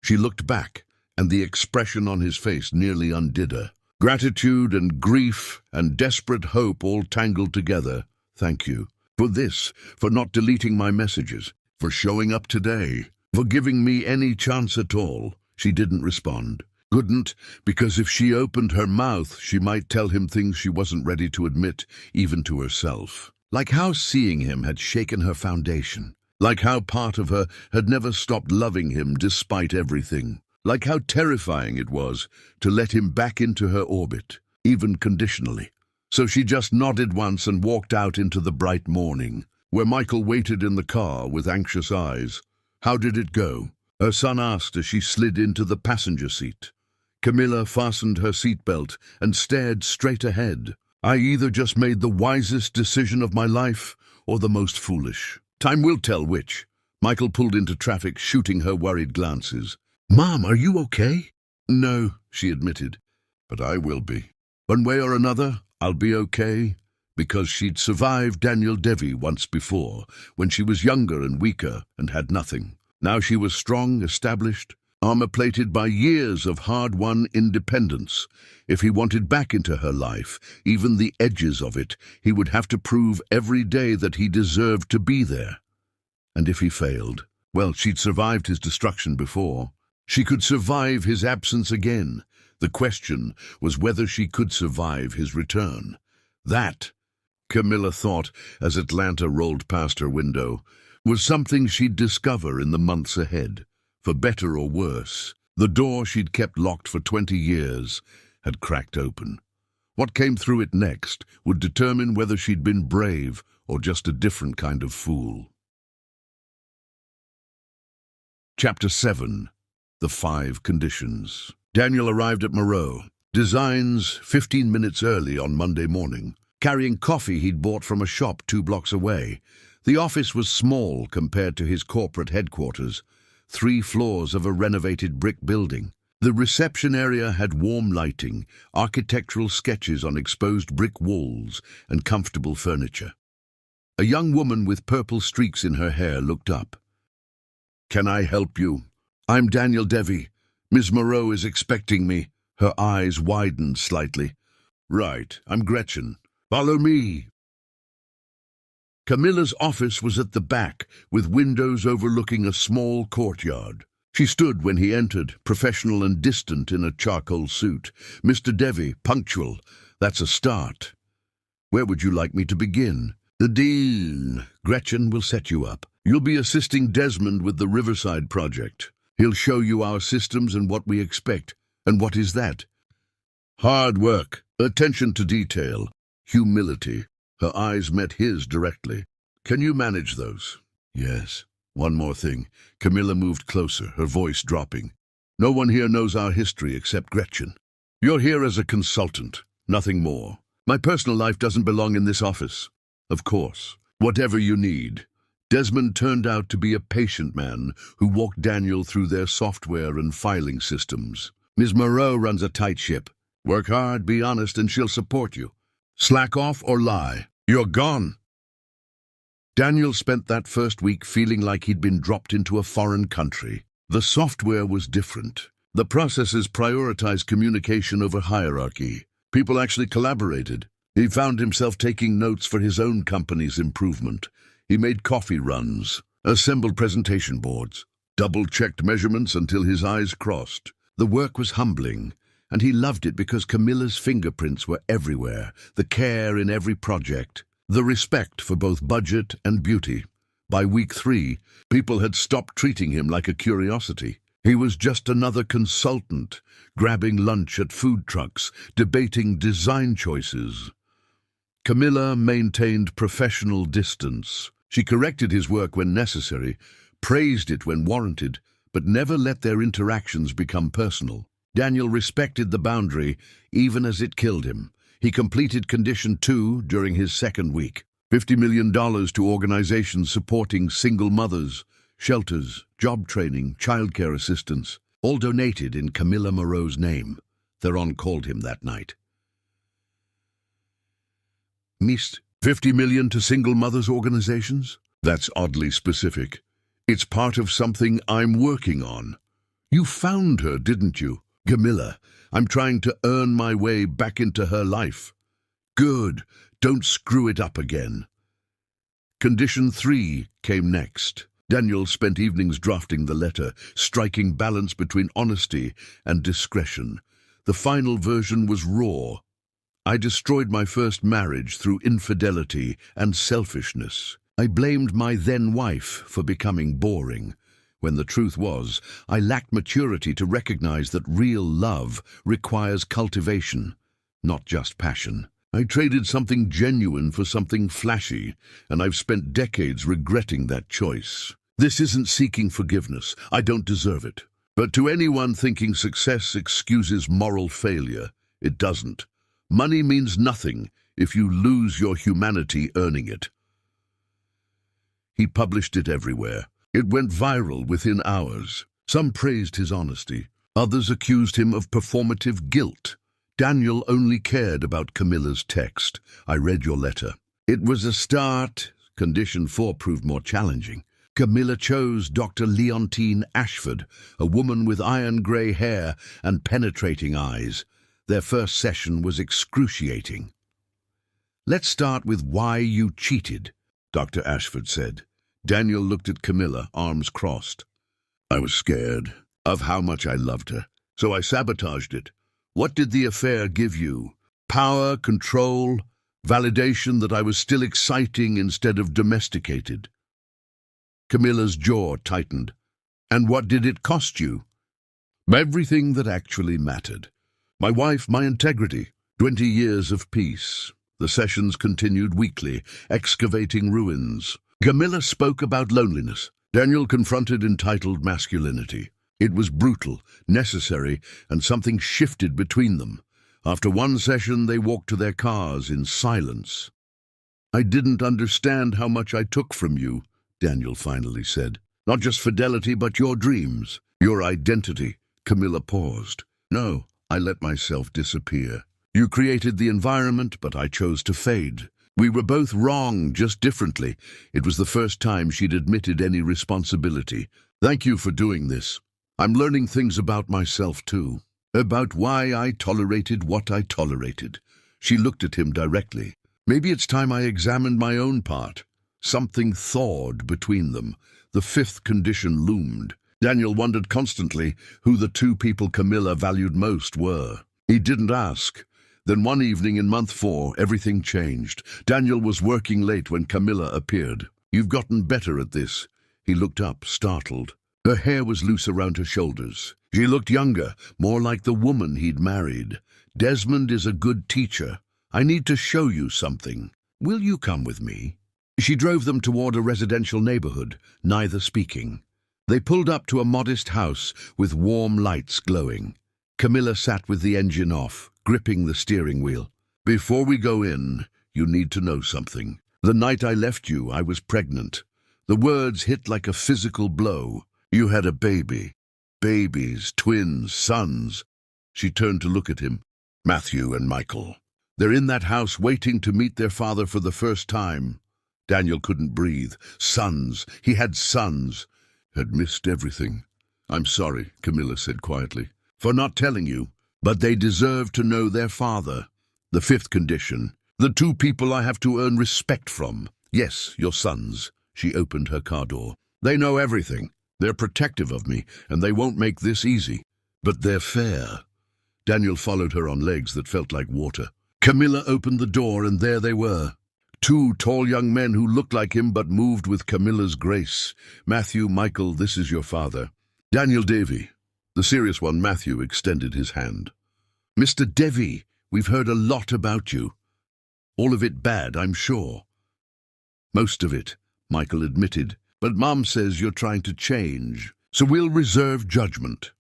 She looked back, and the expression on his face nearly undid her. Gratitude and grief and desperate hope all tangled together. Thank you. For this, for not deleting my messages, for showing up today, for giving me any chance at all. She didn't respond. Couldn't, because if she opened her mouth, she might tell him things she wasn't ready to admit, even to herself. Like how seeing him had shaken her foundation. Like how part of her had never stopped loving him despite everything. Like how terrifying it was to let him back into her orbit, even conditionally. So she just nodded once and walked out into the bright morning, where Michael waited in the car with anxious eyes. How did it go? Her son asked as she slid into the passenger seat. Camilla fastened her seatbelt and stared straight ahead. I either just made the wisest decision of my life or the most foolish. Time will tell which. Michael pulled into traffic, shooting her worried glances. Mom, are you okay? No, she admitted, but I will be. One way or another, I'll be okay, because she'd survived Daniel Devi once before, when she was younger and weaker and had nothing. Now she was strong, established, armor-plated by years of hard-won independence. If he wanted back into her life, even the edges of it, he would have to prove every day that he deserved to be there. And if he failed, well, she'd survived his destruction before. She could survive his absence again. The question was whether she could survive his return. That, Camilla thought as Atlanta rolled past her window, was something she'd discover in the months ahead. For better or worse, the door she'd kept locked for 20 years had cracked open. What came through it next would determine whether she'd been brave or just a different kind of fool. Chapter 7. The 5 Conditions. Daniel arrived at Moreau Designs 15 minutes early on Monday morning, carrying coffee he'd bought from a shop 2 blocks away. The office was small compared to his corporate headquarters, 3 floors of a renovated brick building. The reception area had warm lighting, architectural sketches on exposed brick walls, and comfortable furniture. A young woman with purple streaks in her hair looked up. "Can I help you?" "I'm Daniel Devi. Miss Moreau is expecting me." Her eyes widened slightly. "Right, I'm Gretchen. Follow me." Camilla's office was at the back, with windows overlooking a small courtyard. She stood when he entered, professional and distant in a charcoal suit. "Mr. Devi, punctual. That's a start. Where would you like me to begin?" "The dean. Gretchen will set you up. You'll be assisting Desmond with the Riverside project. He'll show you our systems and what we expect." "And what is that?" "Hard work, attention to detail, humility." Her eyes met his directly. "Can you manage those?" "Yes." "One more thing." Camilla moved closer, her voice dropping. "No one here knows our history except Gretchen. You're here as a consultant, nothing more. My personal life doesn't belong in this office." "Of course. Whatever you need." Desmond turned out to be a patient man who walked Daniel through their software and filing systems. "Ms. Moreau runs a tight ship. Work hard, be honest, and she'll support you. Slack off or lie. You're gone." Daniel spent that first week feeling like he'd been dropped into a foreign country. The software was different. The processes prioritized communication over hierarchy. People actually collaborated. He found himself taking notes for his own company's improvement. He made coffee runs, assembled presentation boards, double-checked measurements until his eyes crossed. The work was humbling, and he loved it because Camilla's fingerprints were everywhere, the care in every project, the respect for both budget and beauty. By week 3, people had stopped treating him like a curiosity. He was just another consultant, grabbing lunch at food trucks, debating design choices. Camilla maintained professional distance. She corrected his work when necessary, praised it when warranted, but never let their interactions become personal. Daniel respected the boundary, even as it killed him. He completed Condition 2 during his second week. $50 million to organizations supporting single mothers, shelters, job training, childcare assistance, all donated in Camilla Moreau's name. Theron called him that night. "Missed. $50 million to single mothers organizations? That's oddly specific. It's part of something I'm working on." "You found her, didn't you?" "Camilla, I'm trying to earn my way back into her life." "Good. Don't screw it up again." Condition 3 came next. Daniel spent evenings drafting the letter, striking balance between honesty and discretion. The final version was raw. "I destroyed my first marriage through infidelity and selfishness. I blamed my then-wife for becoming boring, when the truth was, I lacked maturity to recognize that real love requires cultivation, not just passion. I traded something genuine for something flashy, and I've spent decades regretting that choice. This isn't seeking forgiveness. I don't deserve it. But to anyone thinking success excuses moral failure, it doesn't. Money means nothing if you lose your humanity earning it." He published it everywhere. It went viral within hours. Some praised his honesty. Others accused him of performative guilt. Daniel only cared about Camilla's text. "I read your letter. It was a start." Condition 4 proved more challenging. Camilla chose Dr. Leontine Ashford, a woman with iron-gray hair and penetrating eyes. Their first session was excruciating. "Let's start with why you cheated," Dr. Ashford said. Daniel looked at Camilla, arms crossed. "I was scared of how much I loved her, so I sabotaged it. What did the affair give you? Power, control, validation that I was still exciting instead of domesticated." Camilla's jaw tightened. "And what did it cost you?" "Everything that actually mattered. My wife, my integrity, 20 years of peace." The sessions continued weekly, excavating ruins. Camilla spoke about loneliness. Daniel confronted entitled masculinity. It was brutal, necessary, and something shifted between them. After one session, they walked to their cars in silence. "I didn't understand how much I took from you," Daniel finally said. "Not just fidelity, but your dreams, your identity." Camilla paused. "No, I let myself disappear. You created the environment, but I chose to fade. We were both wrong, just differently." It was the first time she'd admitted any responsibility. "Thank you for doing this. I'm learning things about myself, too. About why I tolerated what I tolerated." She looked at him directly. "Maybe it's time I examined my own part." Something thawed between them. The fifth condition loomed. Daniel wondered constantly who the two people Camilla valued most were. He didn't ask. Then one evening in month 4, everything changed. Daniel was working late when Camilla appeared. "You've gotten better at this." He looked up, startled. Her hair was loose around her shoulders. She looked younger, more like the woman he'd married. "Desmond is a good teacher. I need to show you something. Will you come with me?" She drove them toward a residential neighborhood, neither speaking. They pulled up to a modest house with warm lights glowing. Camilla sat with the engine off, gripping the steering wheel. "Before we go in, you need to know something. The night I left you, I was pregnant." The words hit like a physical blow. "You had a baby. Babies, twins, sons." She turned to look at him. "Matthew and Michael. They're in that house waiting to meet their father for the first time." Daniel couldn't breathe. Sons. He had sons. Had missed everything. "I'm sorry," Camilla said quietly, "for not telling you. But they deserve to know their father." The fifth condition. "The two people I have to earn respect from. Yes, your sons." She opened her car door. "They know everything. They're protective of me, and they won't make this easy. But they're fair." Daniel followed her on legs that felt like water. Camilla opened the door, and there they were. Two tall young men who looked like him but moved with Camilla's grace. "Matthew, Michael, this is your father." "Daniel Davy." The serious one, Matthew, extended his hand. "Mr. Davy, we've heard a lot about you. All of it bad, I'm sure." "Most of it," Michael admitted. "But Mom says you're trying to change, so we'll reserve judgment."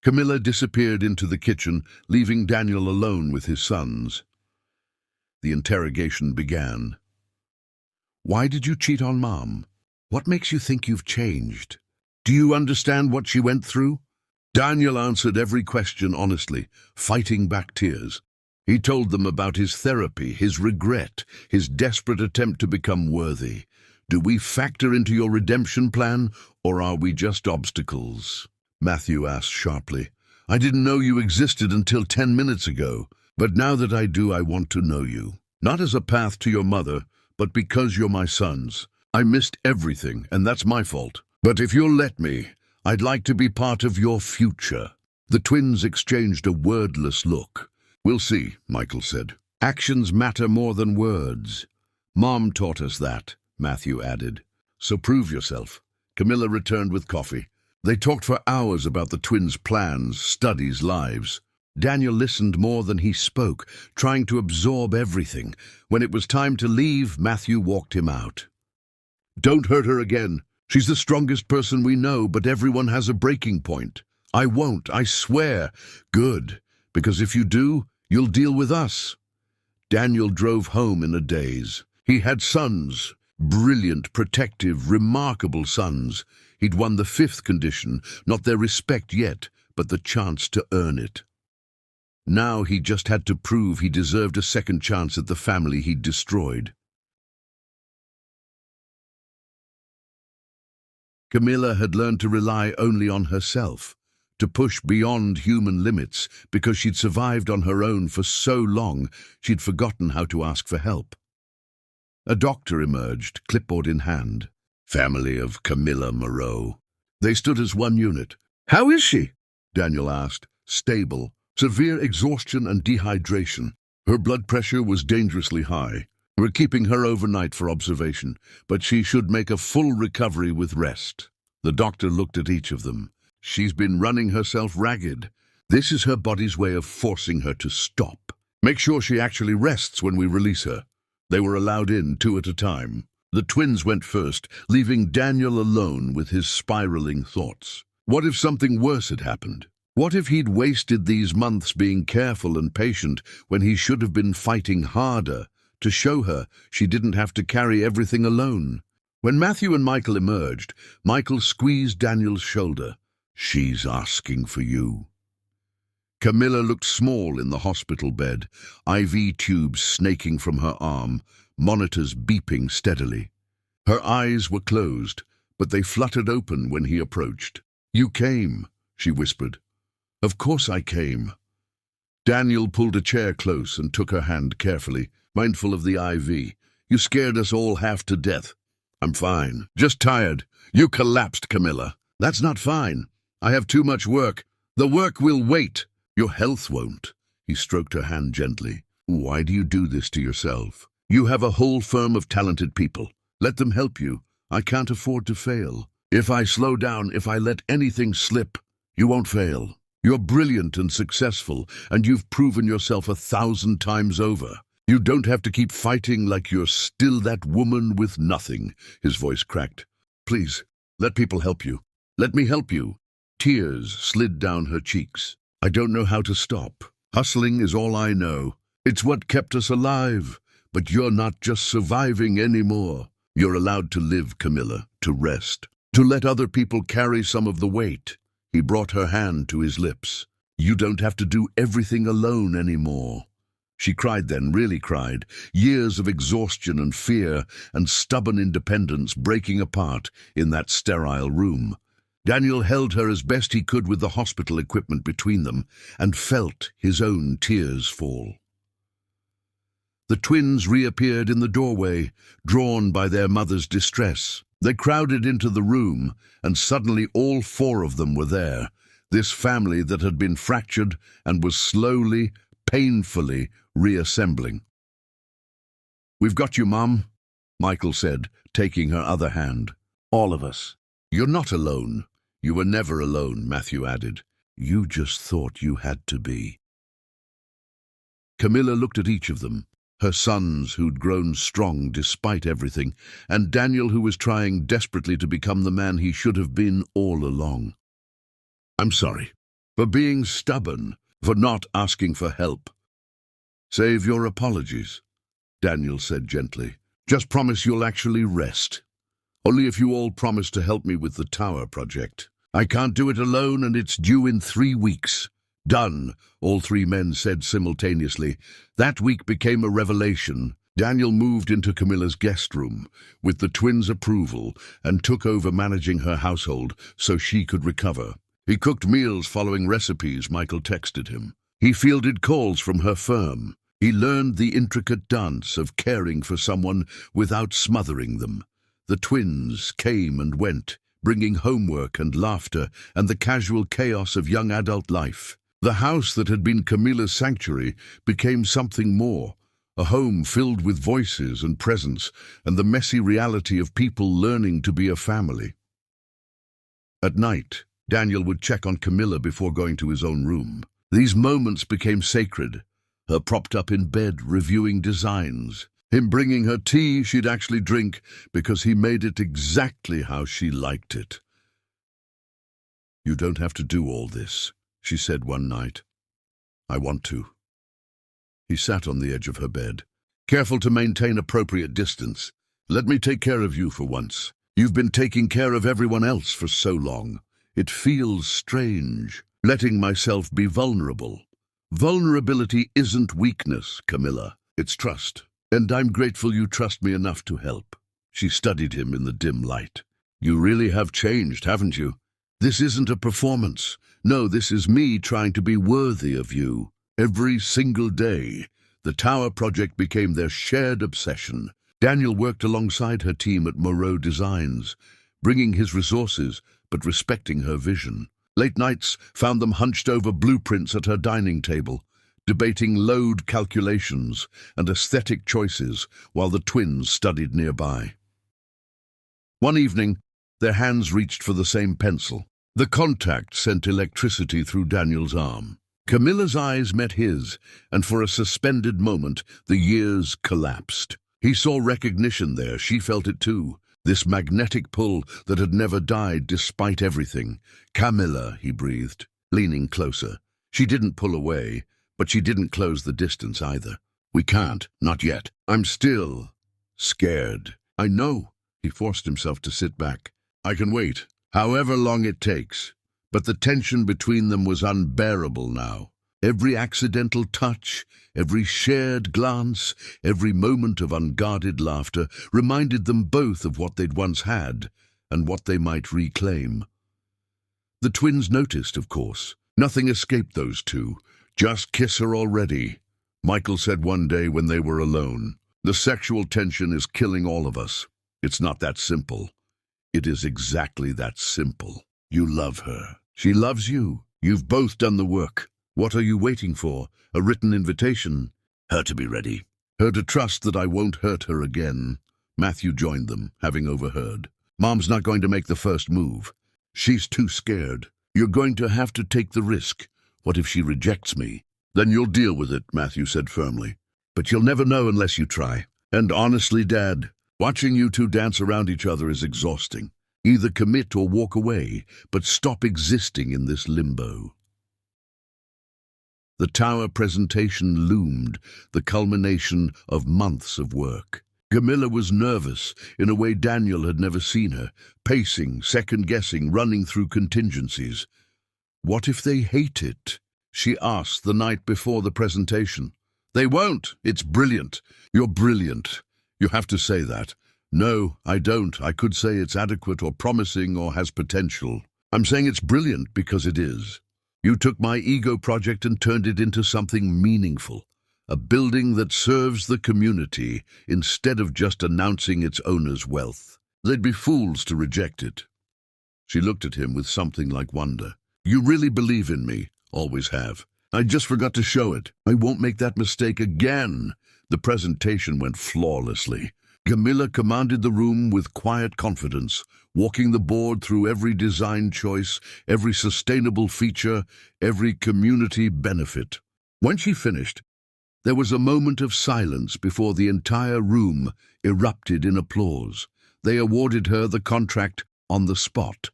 Camilla disappeared into the kitchen, leaving Daniel alone with his sons. The interrogation began. "Why did you cheat on Mom? What makes you think you've changed? Do you understand what she went through?" Daniel answered every question honestly, fighting back tears. He told them about his therapy, his regret, his desperate attempt to become worthy. "Do we factor into your redemption plan, or are we just obstacles?" Matthew asked sharply. "I didn't know you existed until 10 minutes ago. But now that I do, I want to know you. Not as a path to your mother, but because you're my sons. I missed everything, and that's my fault. But if you'll let me, I'd like to be part of your future." The twins exchanged a wordless look. "We'll see," Michael said. "Actions matter more than words. Mom taught us that," Matthew added. "So prove yourself." Camilla returned with coffee. They talked for hours about the twins' plans, studies, lives. Daniel listened more than he spoke, trying to absorb everything. When it was time to leave, Matthew walked him out. "Don't hurt her again. She's the strongest person we know, but everyone has a breaking point." "I won't, I swear." "Good, because if you do, you'll deal with us." Daniel drove home in a daze. He had sons, brilliant, protective, remarkable sons. He'd won the fifth condition, not their respect yet, but the chance to earn it. Now he just had to prove he deserved a second chance at the family he'd destroyed. Camilla had learned to rely only on herself, to push beyond human limits, because she'd survived on her own for so long she'd forgotten how to ask for help. A doctor emerged, clipboard in hand. Family of Camilla Moreau. They stood as one unit. "How is she?" Daniel asked. "Stable. Severe exhaustion and dehydration. Her blood pressure was dangerously high. We're keeping her overnight for observation, but she should make a full recovery with rest." The doctor looked at each of them. "She's been running herself ragged. This is her body's way of forcing her to stop. Make sure she actually rests when we release her." They were allowed in 2 at a time. The twins went first, leaving Daniel alone with his spiraling thoughts. What if something worse had happened? What if he'd wasted these months being careful and patient when he should have been fighting harder to show her she didn't have to carry everything alone? When Matthew and Michael emerged, Michael squeezed Daniel's shoulder. "She's asking for you." Camilla looked small in the hospital bed, IV tubes snaking from her arm, monitors beeping steadily. Her eyes were closed, but they fluttered open when he approached. "You came," she whispered. "Of course I came." Daniel pulled a chair close and took her hand carefully, mindful of the IV. "You scared us all half to death." "I'm fine. Just tired." "You collapsed, Camilla." "That's not fine. I have too much work." "The work will wait." "Your health won't." He stroked her hand gently. "Why do you do this to yourself? You have a whole firm of talented people. Let them help you. I can't afford to fail. If I slow down, if I let anything slip, you won't fail. You're brilliant and successful, and you've proven yourself 1,000 times over. You don't have to keep fighting like you're still that woman with nothing." His voice cracked. "Please, let people help you. Let me help you." Tears slid down her cheeks. "I don't know how to stop. Hustling is all I know. It's what kept us alive. But you're not just surviving anymore. You're allowed to live, Camilla, to rest, to let other people carry some of the weight." He brought her hand to his lips. "You don't have to do everything alone anymore." She cried then, really cried, years of exhaustion and fear and stubborn independence breaking apart in that sterile room. Daniel held her as best he could with the hospital equipment between them and felt his own tears fall. The twins reappeared in the doorway, drawn by their mother's distress. They crowded into the room, and suddenly all four of them were there, this family that had been fractured and was slowly, painfully reassembling. "We've got you, Mum," Michael said, taking her other hand. "All of us." "You're not alone." "You were never alone," Matthew added. "You just thought you had to be." Camilla looked at each of them, her sons who'd grown strong despite everything, and Daniel who was trying desperately to become the man he should have been all along. "I'm sorry. For being stubborn, for not asking for help." "Save your apologies," Daniel said gently. "Just promise you'll actually rest. Only if you all promise to help me with the tower project. I can't do it alone, and it's due in 3 weeks. "Done," all three men said simultaneously. That week became a revelation. Daniel moved into Camilla's guest room with the twins' approval and took over managing her household so she could recover. He cooked meals following recipes Michael texted him. He fielded calls from her firm. He learned the intricate dance of caring for someone without smothering them. The twins came and went, bringing homework and laughter and the casual chaos of young adult life. The house that had been Camilla's sanctuary became something more, a home filled with voices and presence and the messy reality of people learning to be a family. At night, Daniel would check on Camilla before going to his own room. These moments became sacred, her propped up in bed reviewing designs, him bringing her tea she'd actually drink because he made it exactly how she liked it. "You don't have to do all this," she said one night. "I want to." He sat on the edge of her bed, careful to maintain appropriate distance. "Let me take care of you for once. You've been taking care of everyone else for so long. It feels strange, letting myself be vulnerable. Vulnerability isn't weakness, Camilla. It's trust. And I'm grateful you trust me enough to help." She studied him in the dim light. "You really have changed, haven't you? This isn't a performance. No, this is me trying to be worthy of you. Every single day." The tower project became their shared obsession. Daniel worked alongside her team at Moreau Designs, bringing his resources but respecting her vision. Late nights found them hunched over blueprints at her dining table, debating load calculations and aesthetic choices while the twins studied nearby. One evening, their hands reached for the same pencil. The contact sent electricity through Daniel's arm. Camilla's eyes met his, and for a suspended moment, the years collapsed. He saw recognition there. She felt it too. this magnetic pull that had never died despite everything. "Camilla," he breathed, leaning closer. She didn't pull away, but she didn't close the distance either. "We can't, not yet. I'm still scared." "I know." He forced himself to sit back. "I can wait, however long it takes." But the tension between them was unbearable now. Every accidental touch, every shared glance, every moment of unguarded laughter reminded them both of what they'd once had and what they might reclaim. The twins noticed, of course. Nothing escaped those two. "Just kiss her already," Michael said one day when they were alone. "The sexual tension is killing all of us. It's not that simple." "It is exactly that simple. You love her. She loves you. You've both done the work. What are you waiting for? A written invitation?" "Her to be ready. Her to trust that I won't hurt her again." Matthew joined them, having overheard. "Mom's not going to make the first move. She's too scared. You're going to have to take the risk. What if she rejects me?" "Then you'll deal with it," Matthew said firmly. "But you'll never know unless you try. And honestly, Dad, watching you two dance around each other is exhausting. Either commit or walk away, but stop existing in this limbo." The tower presentation loomed, the culmination of months of work. Camilla was nervous in a way Daniel had never seen her, pacing, second-guessing, running through contingencies. "What if they hate it?" she asked the night before the presentation. "They won't. It's brilliant. You're brilliant. You have to say that." "No, I don't. I could say it's adequate or promising or has potential. I'm saying it's brilliant because it is. You took my ego project and turned it into something meaningful. A building that serves the community instead of just announcing its owner's wealth. They'd be fools to reject it." She looked at him with something like wonder. "You really believe in me. Always have. I just forgot to show it. I won't make that mistake again." The presentation went flawlessly. Camilla commanded the room with quiet confidence, walking the board through every design choice, every sustainable feature, every community benefit. When she finished, there was a moment of silence before the entire room erupted in applause. They awarded her the contract on the spot.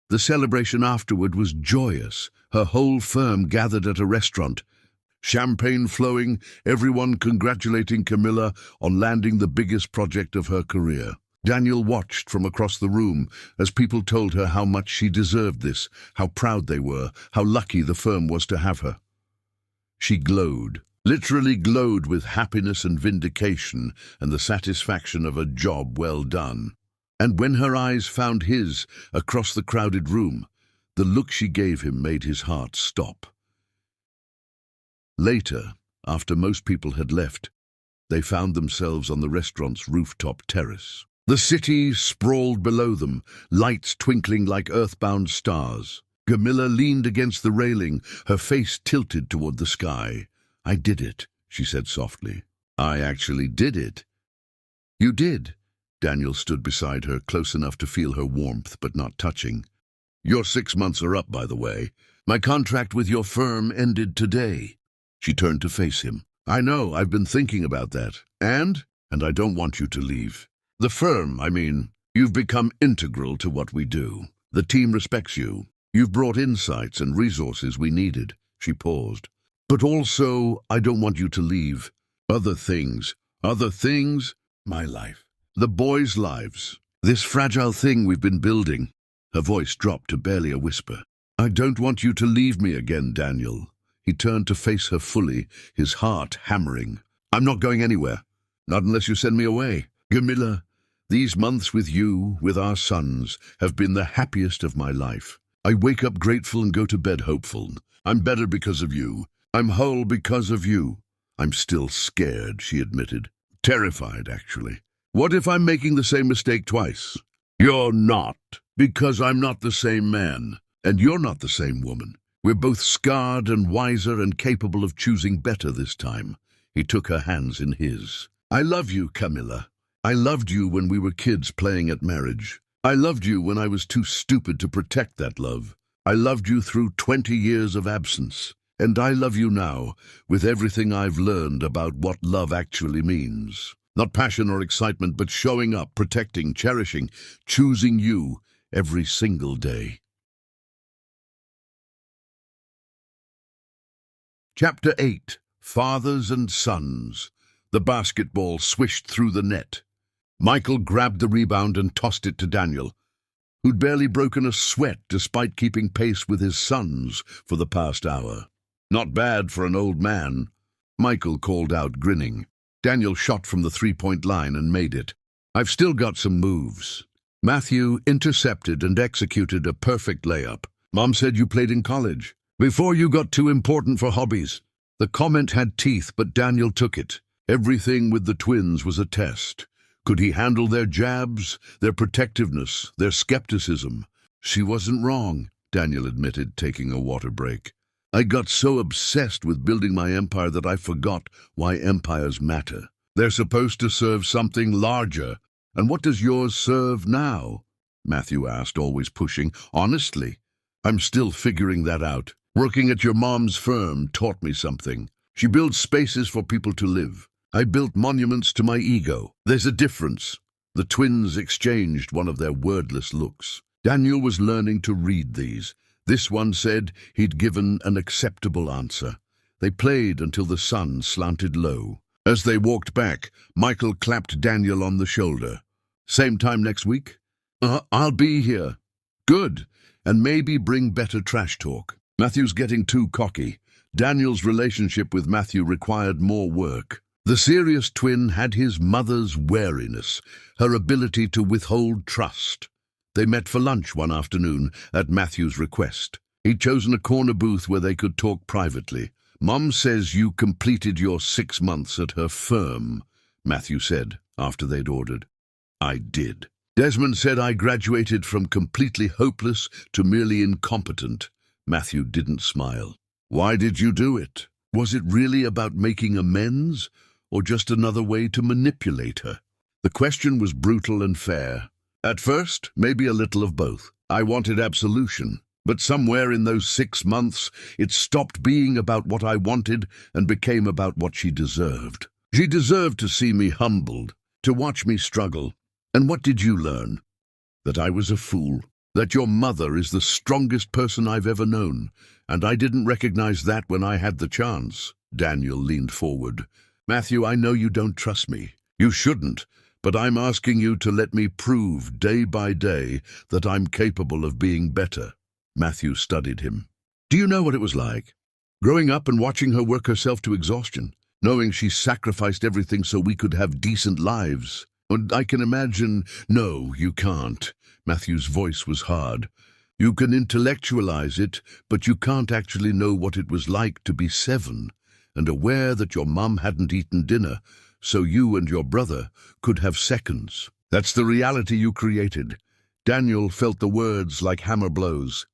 The celebration afterward was joyous. Her whole firm gathered at a restaurant, champagne flowing, everyone congratulating Camilla on landing the biggest project of her career. Daniel watched from across the room as people told her how much she deserved this, how proud they were, how lucky the firm was to have her. She glowed, literally glowed with happiness and vindication and the satisfaction of a job well done. And when her eyes found his across the crowded room, the look she gave him made his heart stop. Later, after most people had left, they found themselves on the restaurant's rooftop terrace. The city sprawled below them, lights twinkling like earthbound stars. Camilla leaned against the railing, her face tilted toward the sky. "I did it," she said softly. "I actually did it." "You did." Daniel stood beside her, close enough to feel her warmth, but not touching. "Your 6 months are up, by the way. My contract with your firm ended today." She turned to face him. "I know, I've been thinking about that. And I don't want you to leave. The firm, I mean, you've become integral to what we do. The team respects you. You've brought insights and resources we needed." She paused. "But also, I don't want you to leave. Other things, my life. The boys' lives. This fragile thing we've been building." Her voice dropped to barely a whisper. "I don't want you to leave me again, Daniel." He turned to face her fully, his heart hammering. "I'm not going anywhere. Not unless you send me away. Camilla, these months with you, with our sons, have been the happiest of my life. I wake up grateful and go to bed hopeful. I'm better because of you. I'm whole because of you." "I'm still scared," she admitted. "Terrified, actually. What if I'm making the same mistake twice?" "You're not, because I'm not the same man, and you're not the same woman. We're both scarred and wiser and capable of choosing better this time." He took her hands in his. "I love you, Camilla. I loved you when we were kids playing at marriage. I loved you when I was too stupid to protect that love. I loved you through 20 years of absence. And I love you now, with everything I've learned about what love actually means. Not passion or excitement, but showing up, protecting, cherishing, choosing you every single day. Chapter 8. Fathers and Sons. The basketball swished through the net. Michael grabbed the rebound and tossed it to Daniel, who'd barely broken a sweat despite keeping pace with his sons for the past hour. Not bad for an old man, Michael called out, grinning. Daniel shot from the three-point line and made it. I've still got some moves. Matthew intercepted and executed a perfect layup. Mom said you played in college. Before you got too important for hobbies. The comment had teeth, but Daniel took it. Everything with the twins was a test. Could he handle their jabs, their protectiveness, their skepticism? She wasn't wrong, Daniel admitted, taking a water break. I got so obsessed with building my empire that I forgot why empires matter. They're supposed to serve something larger. And what does yours serve now? Matthew asked, always pushing. Honestly, I'm still figuring that out. Working at your mom's firm taught me something. She builds spaces for people to live. I built monuments to my ego. There's a difference. The twins exchanged one of their wordless looks. Daniel was learning to read these. This one said he'd given an acceptable answer. They played until the sun slanted low. As they walked back, Michael clapped Daniel on the shoulder. Same time next week? I'll be here. Good. And maybe bring better trash talk. Matthew's getting too cocky. Daniel's relationship with Matthew required more work. The serious twin had his mother's wariness, her ability to withhold trust. They met for lunch one afternoon at Matthew's request. He'd chosen a corner booth where they could talk privately. Mom says you completed your 6 months at her firm, Matthew said after they'd ordered. I did. Desmond said I graduated from completely hopeless to merely incompetent. Matthew didn't smile. Why did you do it? Was it really about making amends, or just another way to manipulate her? The question was brutal and fair. At first, maybe a little of both. I wanted absolution, but somewhere in those 6 months, it stopped being about what I wanted and became about what she deserved. She deserved to see me humbled, to watch me struggle. And what did you learn? That I was a fool. That your mother is the strongest person I've ever known, and I didn't recognize that when I had the chance. Daniel leaned forward. Matthew, I know you don't trust me. You shouldn't, but I'm asking you to let me prove day by day that I'm capable of being better. Matthew studied him. Do you know what it was like? Growing up and watching her work herself to exhaustion, knowing she sacrificed everything so we could have decent lives. And I can imagine. No, you can't. Matthew's voice was hard. You can intellectualize it, but you can't actually know what it was like to be 7 and aware that your mum hadn't eaten dinner, so you and your brother could have seconds. That's the reality you created. Daniel felt the words like hammer blows.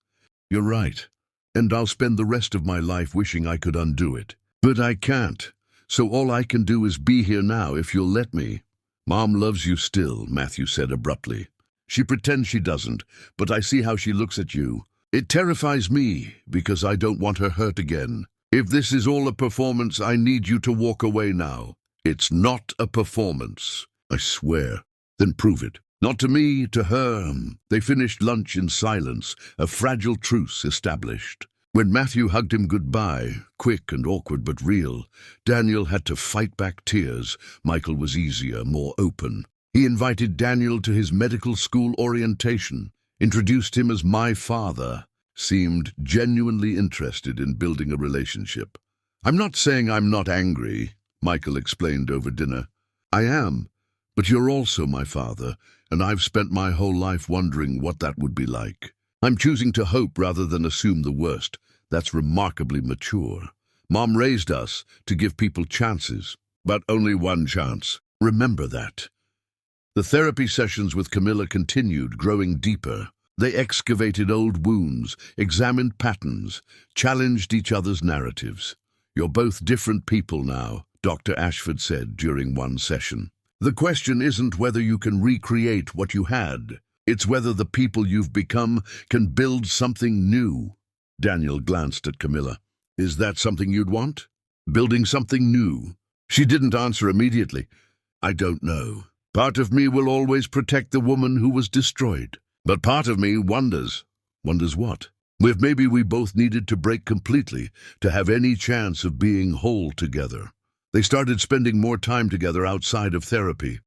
You're right, and I'll spend the rest of my life wishing I could undo it. But I can't, so all I can do is be here now if you'll let me. Mom loves you still, Matthew said abruptly. She pretends she doesn't, but I see how she looks at you. It terrifies me, because I don't want her hurt again. If this is all a performance, I need you to walk away now. It's not a performance. I swear. Then prove it. Not to me, to her. They finished lunch in silence, a fragile truce established. When Matthew hugged him goodbye, quick and awkward but real, Daniel had to fight back tears. Michael was easier, more open. He invited Daniel to his medical school orientation, introduced him as my father, seemed genuinely interested in building a relationship. I'm not saying I'm not angry, Michael explained over dinner. I am, but you're also my father, and I've spent my whole life wondering what that would be like. I'm choosing to hope rather than assume the worst. That's remarkably mature. Mom raised us to give people chances, but only one chance. Remember that. The therapy sessions with Camilla continued, growing deeper. They excavated old wounds, examined patterns, challenged each other's narratives. You're both different people now, Dr. Ashford said during one session. The question isn't whether you can recreate what you had. It's whether the people you've become can build something new. Daniel glanced at Camilla. Is that something you'd want? Building something new? She didn't answer immediately. I don't know. Part of me will always protect the woman who was destroyed. But part of me wonders. Wonders what? If maybe we both needed to break completely to have any chance of being whole together. They started spending more time together outside of therapy.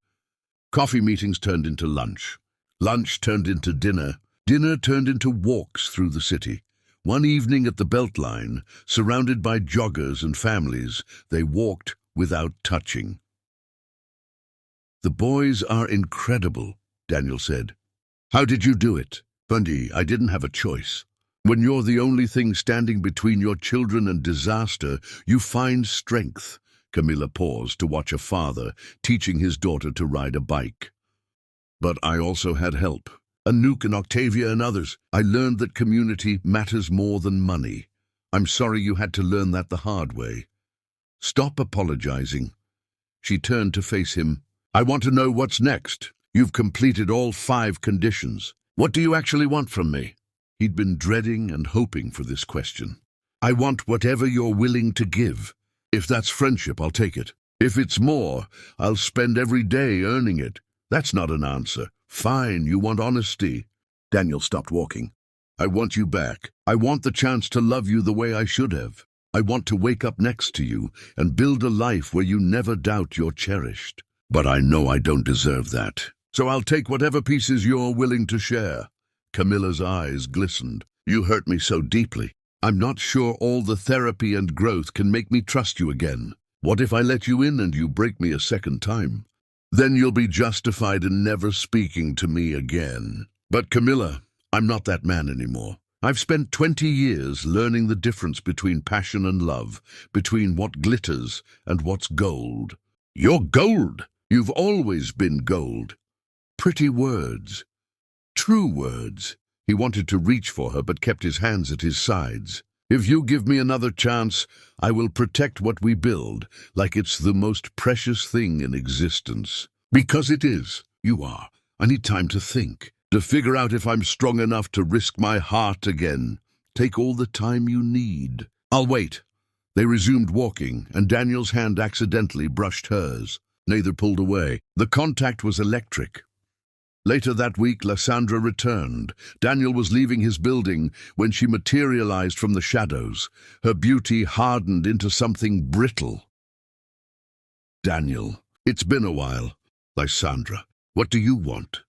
Coffee meetings turned into lunch. Lunch turned into dinner. Dinner turned into walks through the city. One evening at the Beltline, surrounded by joggers and families, they walked without touching. "The boys are incredible," Daniel said. "How did you do it?" "Bundy, I didn't have a choice. When you're the only thing standing between your children and disaster, you find strength." Camilla paused to watch a father teaching his daughter to ride a bike. "But I also had help. Anouk and Octavia and others. I learned that community matters more than money. I'm sorry you had to learn that the hard way." "Stop apologizing." She turned to face him. "I want to know what's next. You've completed all 5 conditions. What do you actually want from me?" He'd been dreading and hoping for this question. "I want whatever you're willing to give. If that's friendship, I'll take it. If it's more, I'll spend every day earning it." "That's not an answer." "Fine, you want honesty." Daniel stopped walking. "I want you back. I want the chance to love you the way I should have. I want to wake up next to you and build a life where you never doubt you're cherished. But I know I don't deserve that. So I'll take whatever pieces you're willing to share." Camilla's eyes glistened. "You hurt me so deeply. I'm not sure all the therapy and growth can make me trust you again. What if I let you in and you break me a second time? Then you'll be justified in never speaking to me again." "But Camilla, I'm not that man anymore. I've spent 20 years learning the difference between passion and love, between what glitters and what's gold." "You're gold. You've always been gold." "Pretty words. True words." He wanted to reach for her but kept his hands at his sides. "If you give me another chance, I will protect what we build like it's the most precious thing in existence." "Because it is." "You are. I need time to think, to figure out if I'm strong enough to risk my heart again. Take all the time you need." "I'll wait." They resumed walking, and Daniel's hand accidentally brushed hers. Neither pulled away. The contact was electric. Later that week, Lysandra returned. Daniel was leaving his building when she materialized from the shadows. Her beauty hardened into something brittle. "Daniel, it's been a while." "Lysandra, what do you want?"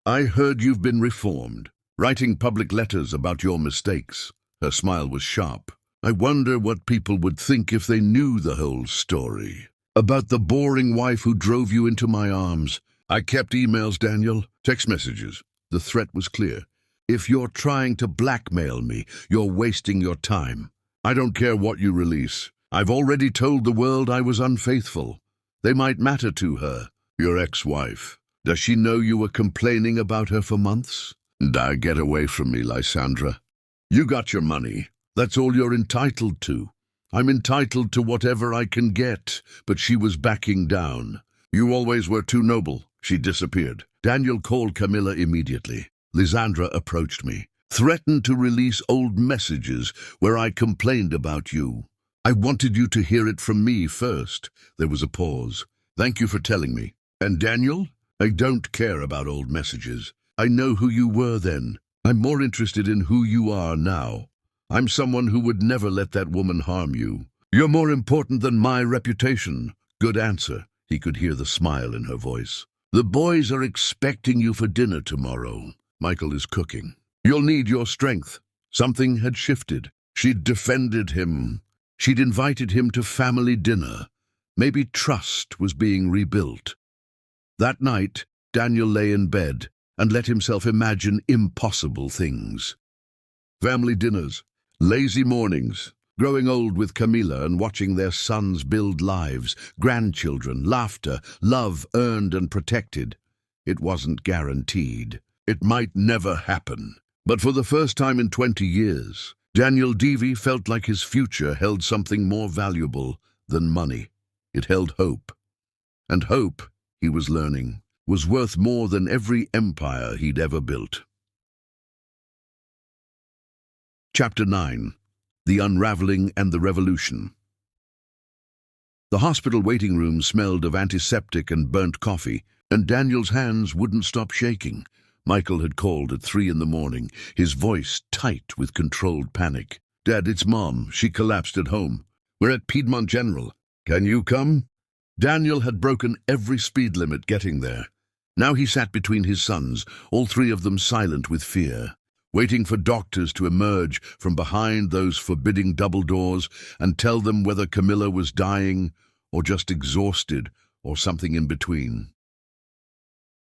"I heard you've been reformed, writing public letters about your mistakes." Her smile was sharp. "I wonder what people would think if they knew the whole story. About the boring wife who drove you into my arms." "I kept emails, Daniel, text messages." The threat was clear. "If you're trying to blackmail me, you're wasting your time. I don't care what you release. I've already told the world I was unfaithful. They might matter to her." "Your ex-wife. Does she know you were complaining about her for months?" Get away from me, Lysandra. You got your money. That's all you're entitled to. I'm entitled to whatever I can get." But she was backing down. "You always were too noble." She disappeared. Daniel called Camilla immediately. Lysandra approached me, threatened to release old messages where I complained about you. "I wanted you to hear it from me first." There was a pause. "Thank you for telling me." "And Daniel, I don't care about old messages. I know who you were then. I'm more interested in who you are now. I'm someone who would never let that woman harm you. You're more important than my reputation." "Good answer." He could hear the smile in her voice. "The boys are expecting you for dinner tomorrow. Michael is cooking. You'll need your strength." Something had shifted. She'd defended him. She'd invited him to family dinner. Maybe trust was being rebuilt. That night, Daniel lay in bed and let himself imagine impossible things. Family dinners, lazy mornings, growing old with Camilla and watching their sons build lives, grandchildren, laughter, love earned and protected. It wasn't guaranteed. It might never happen. But for the first time in 20 years, Daniel Deevy felt like his future held something more valuable than money. It held hope. And hope, he was learning, was worth more than every empire he'd ever built. Chapter 9. The Unraveling and the Revolution. The hospital waiting room smelled of antiseptic and burnt coffee, and Daniel's hands wouldn't stop shaking. Michael had called at 3 in the morning, his voice tight with controlled panic. "Dad, it's Mom. She collapsed at home. We're at Piedmont General. Can you come?" Daniel had broken every speed limit getting there. Now he sat between his sons, all 3 of them silent with fear, waiting for doctors to emerge from behind those forbidding double doors and tell them whether Camilla was dying or just exhausted or something in between.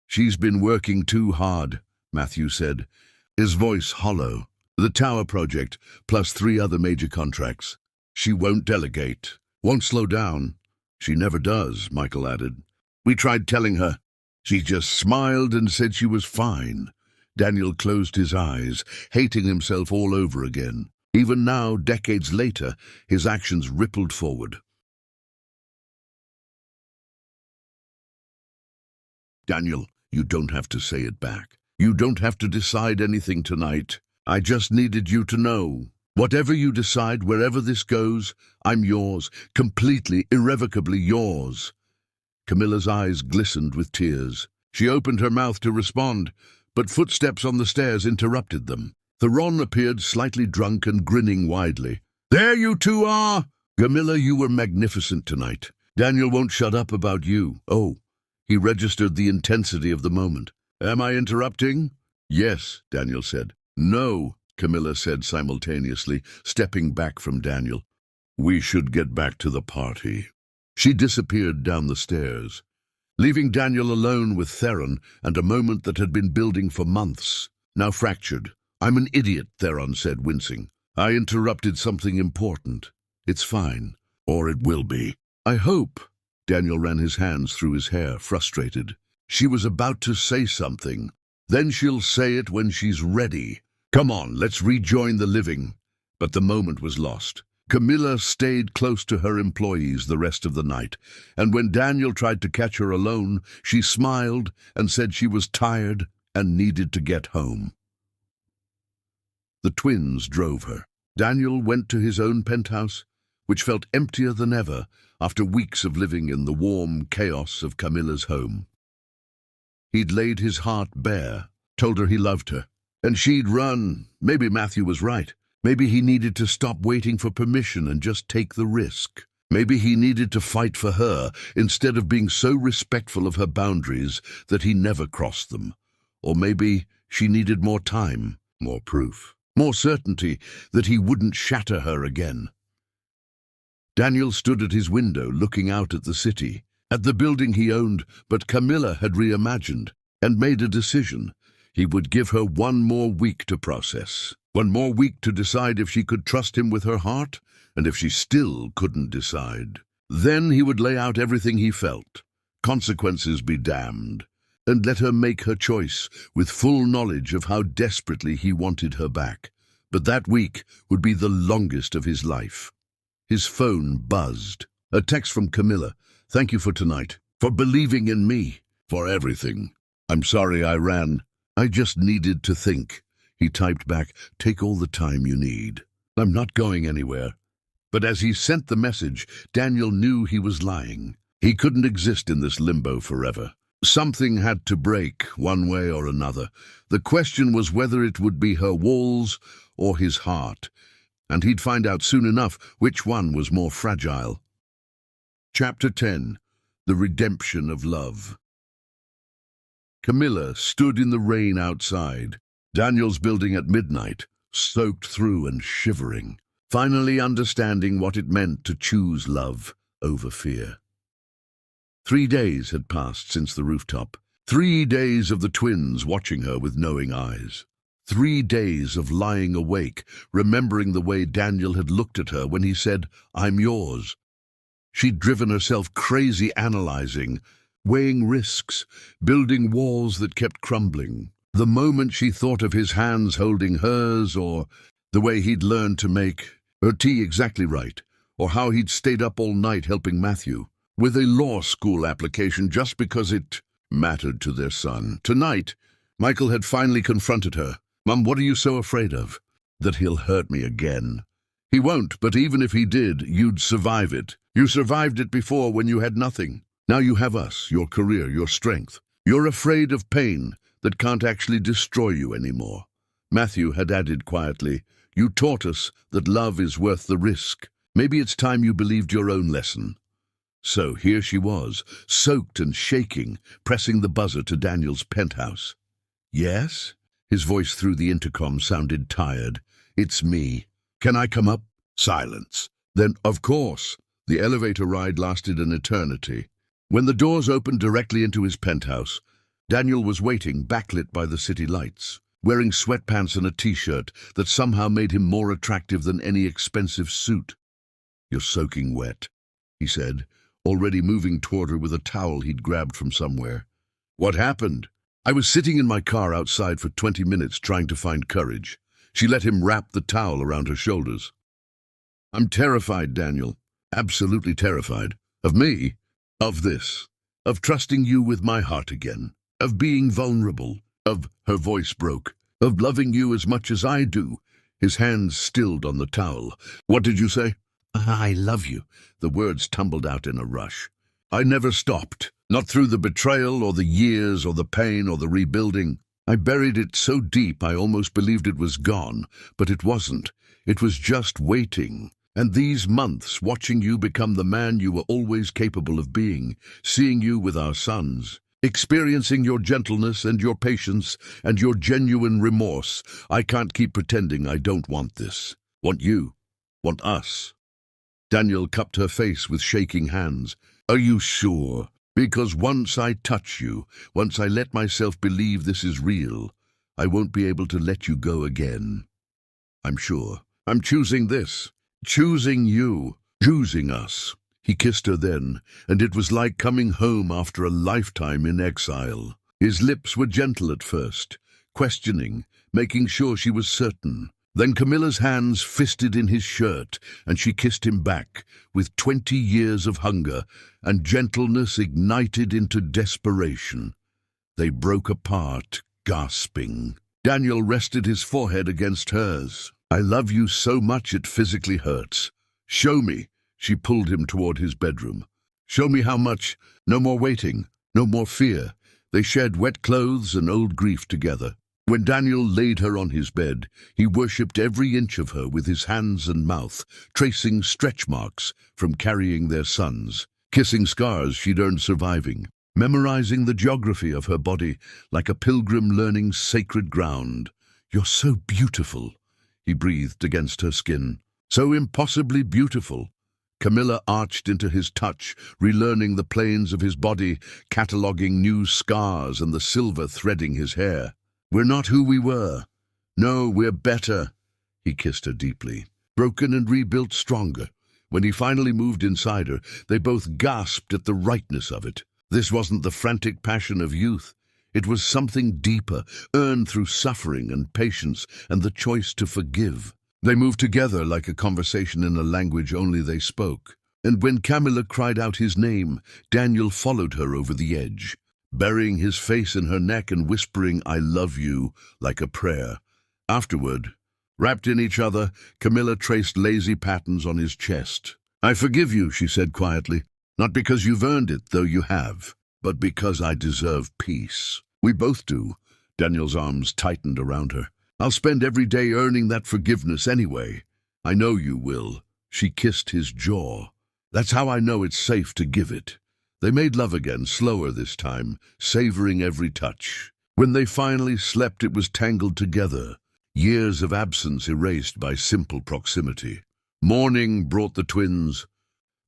"She's been working too hard," Matthew said, his voice hollow. "The tower project, plus 3 other major contracts. She won't delegate, won't slow down." "She never does," Michael added. "We tried telling her. She just smiled and said she was fine." Daniel closed his eyes, hating himself all over again. Even now, decades later, his actions rippled forward. "Daniel, you don't have to say it back. You don't have to decide anything tonight. I just needed you to know. Whatever you decide, wherever this goes, I'm yours, completely, irrevocably yours." Camilla's eyes glistened with tears. She opened her mouth to respond, but footsteps on the stairs interrupted them. Theron appeared slightly drunk and grinning widely. "There you 2 are! Camilla, you were magnificent tonight. Daniel won't shut up about you." "Oh." He registered the intensity of the moment. "Am I interrupting?" "Yes," Daniel said. "No," Camilla said simultaneously, stepping back from Daniel. "We should get back to the party." She disappeared down the stairs, leaving Daniel alone with Theron and a moment that had been building for months, now fractured. "I'm an idiot," Theron said, wincing. "I interrupted something important. It's fine. Or it will be. I hope." Daniel ran his hands through his hair, frustrated. She was about to say something. "Then she'll say it when she's ready. Come on, let's rejoin the living." But the moment was lost. Camilla stayed close to her employees the rest of the night, and when Daniel tried to catch her alone, she smiled and said she was tired and needed to get home. The twins drove her. Daniel went to his own penthouse, which felt emptier than ever after weeks of living in the warm chaos of Camilla's home. He'd laid his heart bare, told her he loved her, and she'd run. Maybe Matthew was right. Maybe he needed to stop waiting for permission and just take the risk. Maybe he needed to fight for her instead of being so respectful of her boundaries that he never crossed them. Or maybe she needed more time, more proof, more certainty that he wouldn't shatter her again. Daniel stood at his window looking out at the city, at the building he owned, but Camilla had reimagined and made a decision. He would give her 1 more week to process, 1 more week to decide if she could trust him with her heart, and if she still couldn't decide. Then he would lay out everything he felt, consequences be damned, and let her make her choice with full knowledge of how desperately he wanted her back. But that week would be the longest of his life. His phone buzzed. A text from Camilla. "Thank you for tonight, for believing in me, for everything. I'm sorry I ran. I just needed to think." He typed back, "Take all the time you need. I'm not going anywhere." But as he sent the message, Daniel knew he was lying. He couldn't exist in this limbo forever. Something had to break, one way or another. The question was whether it would be her walls or his heart, and he'd find out soon enough which one was more fragile. Chapter 10. The Redemption of Love. Camilla stood in the rain outside, Daniel's building at midnight, soaked through and shivering, finally understanding what it meant to choose love over fear. 3 days had passed since the rooftop. 3 days of the twins watching her with knowing eyes. 3 days of lying awake, remembering the way Daniel had looked at her when he said, "I'm yours." She'd driven herself crazy analyzing, weighing risks, building walls that kept crumbling. The moment she thought of his hands holding hers, or the way he'd learned to make her tea exactly right, or how he'd stayed up all night helping Matthew with a law school application just because it mattered to their son. Tonight, Michael had finally confronted her. "Mum, what are you so afraid of?" "That he'll hurt me again." He won't, but even if he did, you'd survive it. You survived it before when you had nothing. Now you have us, your career, your strength. You're afraid of pain that can't actually destroy you anymore. Matthew had added quietly, you taught us that love is worth the risk. Maybe it's time you believed your own lesson. So here she was, soaked and shaking, pressing the buzzer to Daniel's penthouse. Yes? His voice through the intercom sounded tired. It's me. Can I come up? Silence. Then, of course. The elevator ride lasted an eternity. When the doors opened directly into his penthouse, Daniel was waiting, backlit by the city lights, wearing sweatpants and a t-shirt that somehow made him more attractive than any expensive suit. You're soaking wet, he said, already moving toward her with a towel he'd grabbed from somewhere. What happened? I was sitting in my car outside for 20 minutes trying to find courage. She let him wrap the towel around her shoulders. I'm terrified, Daniel. Absolutely terrified. Of me? Of this. Of trusting you with my heart again. Of being vulnerable. Of, her voice broke, of loving you as much as I do. His hands stilled on the towel. What did you say? I love you. The words tumbled out in a rush. I never stopped. Not through the betrayal or the years or the pain or the rebuilding. I buried it so deep I almost believed it was gone, but it wasn't. It was just waiting. And these months, watching you become the man you were always capable of being, seeing you with our sons, experiencing your gentleness and your patience and your genuine remorse, I can't keep pretending I don't want this. Want you. Want us. Daniel cupped her face with shaking hands. Are you sure? Because once I touch you, once I let myself believe this is real, I won't be able to let you go again. I'm sure. I'm choosing this. Choosing you. Choosing us. He kissed her then, and it was like coming home after a lifetime in exile. His lips were gentle at first, questioning, making sure she was certain. Then Camilla's hands fisted in his shirt, and she kissed him back, with 20 years of hunger, and gentleness ignited into desperation. They broke apart, gasping. Daniel rested his forehead against hers. I love you so much it physically hurts. Show me. She pulled him toward his bedroom. Show me how much. No more waiting. No more fear. They shared wet clothes and old grief together. When Daniel laid her on his bed, he worshipped every inch of her with his hands and mouth, tracing stretch marks from carrying their sons, kissing scars she'd earned surviving, memorizing the geography of her body like a pilgrim learning sacred ground. You're so beautiful, he breathed against her skin. So impossibly beautiful. Camilla arched into his touch, relearning the planes of his body, cataloguing new scars and the silver threading his hair. We're not who we were. No, we're better. He kissed her deeply, broken and rebuilt stronger. When he finally moved inside her, they both gasped at the rightness of it. This wasn't the frantic passion of youth. It was something deeper, earned through suffering and patience and the choice to forgive. They moved together like a conversation in a language only they spoke. And when Camilla cried out his name, Daniel followed her over the edge, burying his face in her neck and whispering, I love you, like a prayer. Afterward, wrapped in each other, Camilla traced lazy patterns on his chest. I forgive you, she said quietly, not because you've earned it, though you have, but because I deserve peace. We both do. Daniel's arms tightened around her. I'll spend every day earning that forgiveness anyway. I know you will. She kissed his jaw. That's how I know it's safe to give it. They made love again, slower this time, savoring every touch. When they finally slept, it was tangled together, years of absence erased by simple proximity. Morning brought the twins,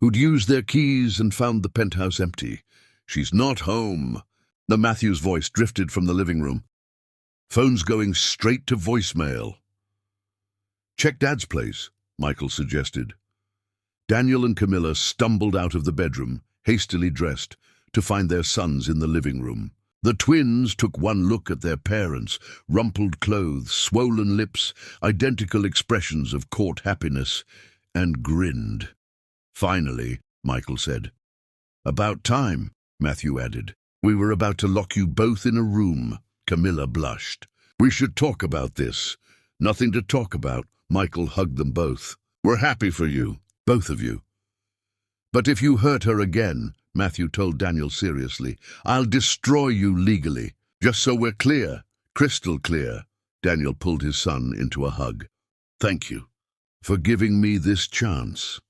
who'd used their keys and found the penthouse empty. She's not home. The Matthews voice drifted from the living room. Phone's going straight to voicemail. Check Dad's place, Michael suggested. Daniel and Camilla stumbled out of the bedroom, hastily dressed, to find their sons in the living room. The twins took one look at their parents, rumpled clothes, swollen lips, identical expressions of caught happiness, and grinned. Finally, Michael said. About time, Matthew added. We were about to lock you both in a room. Camilla blushed. We should talk about this. Nothing to talk about. Michael hugged them both. We're happy for you, both of you. But if you hurt her again, Matthew told Daniel seriously, I'll destroy you legally. Just so we're clear, crystal clear. Daniel pulled his son into a hug. Thank you for giving me this chance.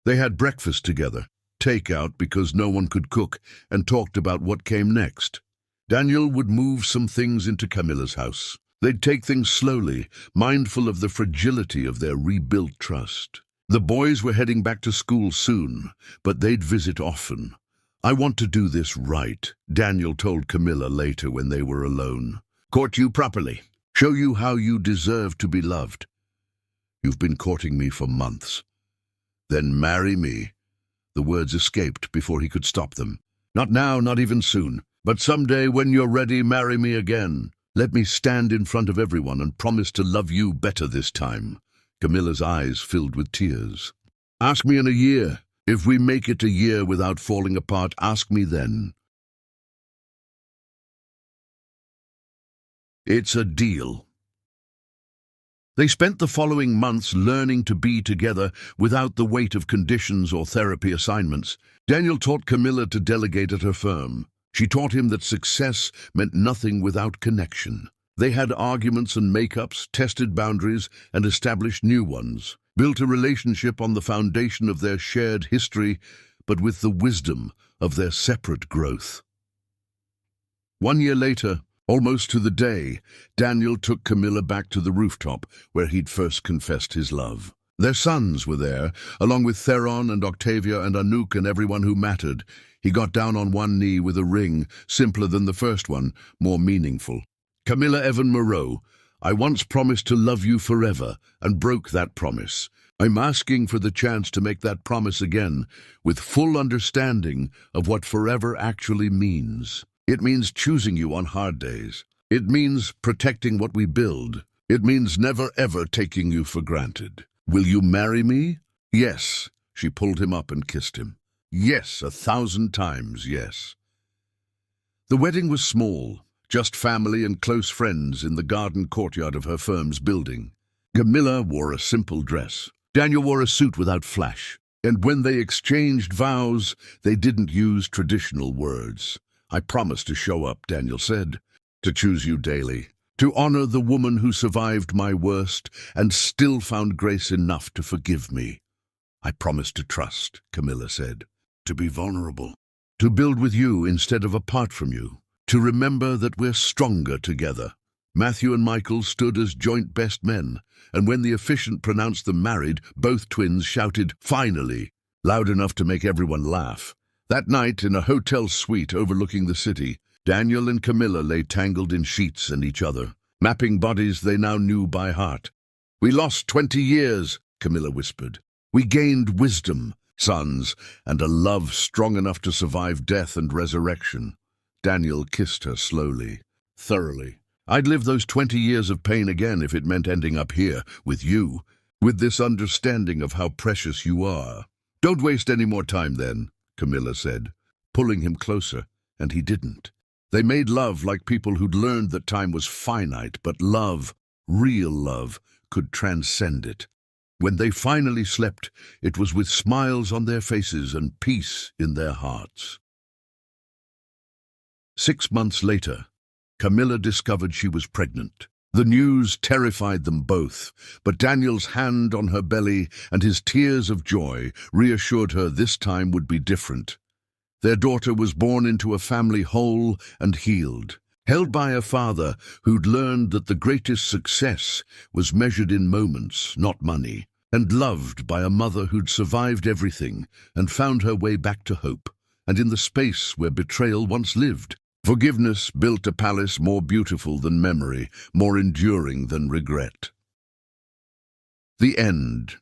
They had breakfast together, takeout because no one could cook, and talked about what came next. Daniel would move some things into Camilla's house. They'd take things slowly, mindful of the fragility of their rebuilt trust. The boys were heading back to school soon, but they'd visit often. I want to do this right, Daniel told Camilla later when they were alone. Court you properly. Show you how you deserve to be loved. You've been courting me for months. Then marry me. The words escaped before he could stop them. Not now, not even soon. But someday when you're ready, marry me again. Let me stand in front of everyone and promise to love you better this time. Camilla's eyes filled with tears. Ask me in a year. If we make it a year without falling apart, ask me then. It's a deal. They spent the following months learning to be together without the weight of conditions or therapy assignments. Daniel taught Camilla to delegate at her firm. She taught him that success meant nothing without connection. They had arguments and make-ups, tested boundaries, and established new ones, built a relationship on the foundation of their shared history, but with the wisdom of their separate growth. 1 year later, almost to the day, Daniel took Camilla back to the rooftop where he'd first confessed his love. Their sons were there, along with Theron and Octavia and Anouk and everyone who mattered. He got down on one knee with a ring, simpler than the first one, more meaningful. Camilla Evan Moreau, I once promised to love you forever and broke that promise. I'm asking for the chance to make that promise again, with full understanding of what forever actually means. It means choosing you on hard days. It means protecting what we build. It means never ever taking you for granted. Will you marry me? Yes. She pulled him up and kissed him. Yes, 1,000 times yes. The wedding was small, just family and close friends in the garden courtyard of her firm's building. Camilla wore a simple dress. Daniel wore a suit without flash. And when they exchanged vows, they didn't use traditional words. I promise to show up, Daniel said, to choose you daily, to honor the woman who survived my worst and still found grace enough to forgive me. I promise to trust, Camilla said, to be vulnerable, to build with you instead of apart from you, to remember that we're stronger together. Matthew and Michael stood as joint best men, and when the officiant pronounced them married, both twins shouted, "Finally!" loud enough to make everyone laugh. That night, in a hotel suite overlooking the city, Daniel and Camilla lay tangled in sheets and each other, mapping bodies they now knew by heart. We lost 20 years, Camilla whispered. We gained wisdom, sons, and a love strong enough to survive death and resurrection. Daniel kissed her slowly, thoroughly. I'd live those 20 years of pain again if it meant ending up here, with you, with this understanding of how precious you are. Don't waste any more time then, Camilla said, pulling him closer, and he didn't. They made love like people who'd learned that time was finite, but love, real love, could transcend it. When they finally slept, it was with smiles on their faces and peace in their hearts. 6 months later, Camilla discovered she was pregnant. The news terrified them both, but Daniel's hand on her belly and his tears of joy reassured her this time would be different. Their daughter was born into a family whole and healed, held by a father who'd learned that the greatest success was measured in moments, not money, and loved by a mother who'd survived everything and found her way back to hope, and in the space where betrayal once lived. Forgiveness built a palace more beautiful than memory, more enduring than regret. The end.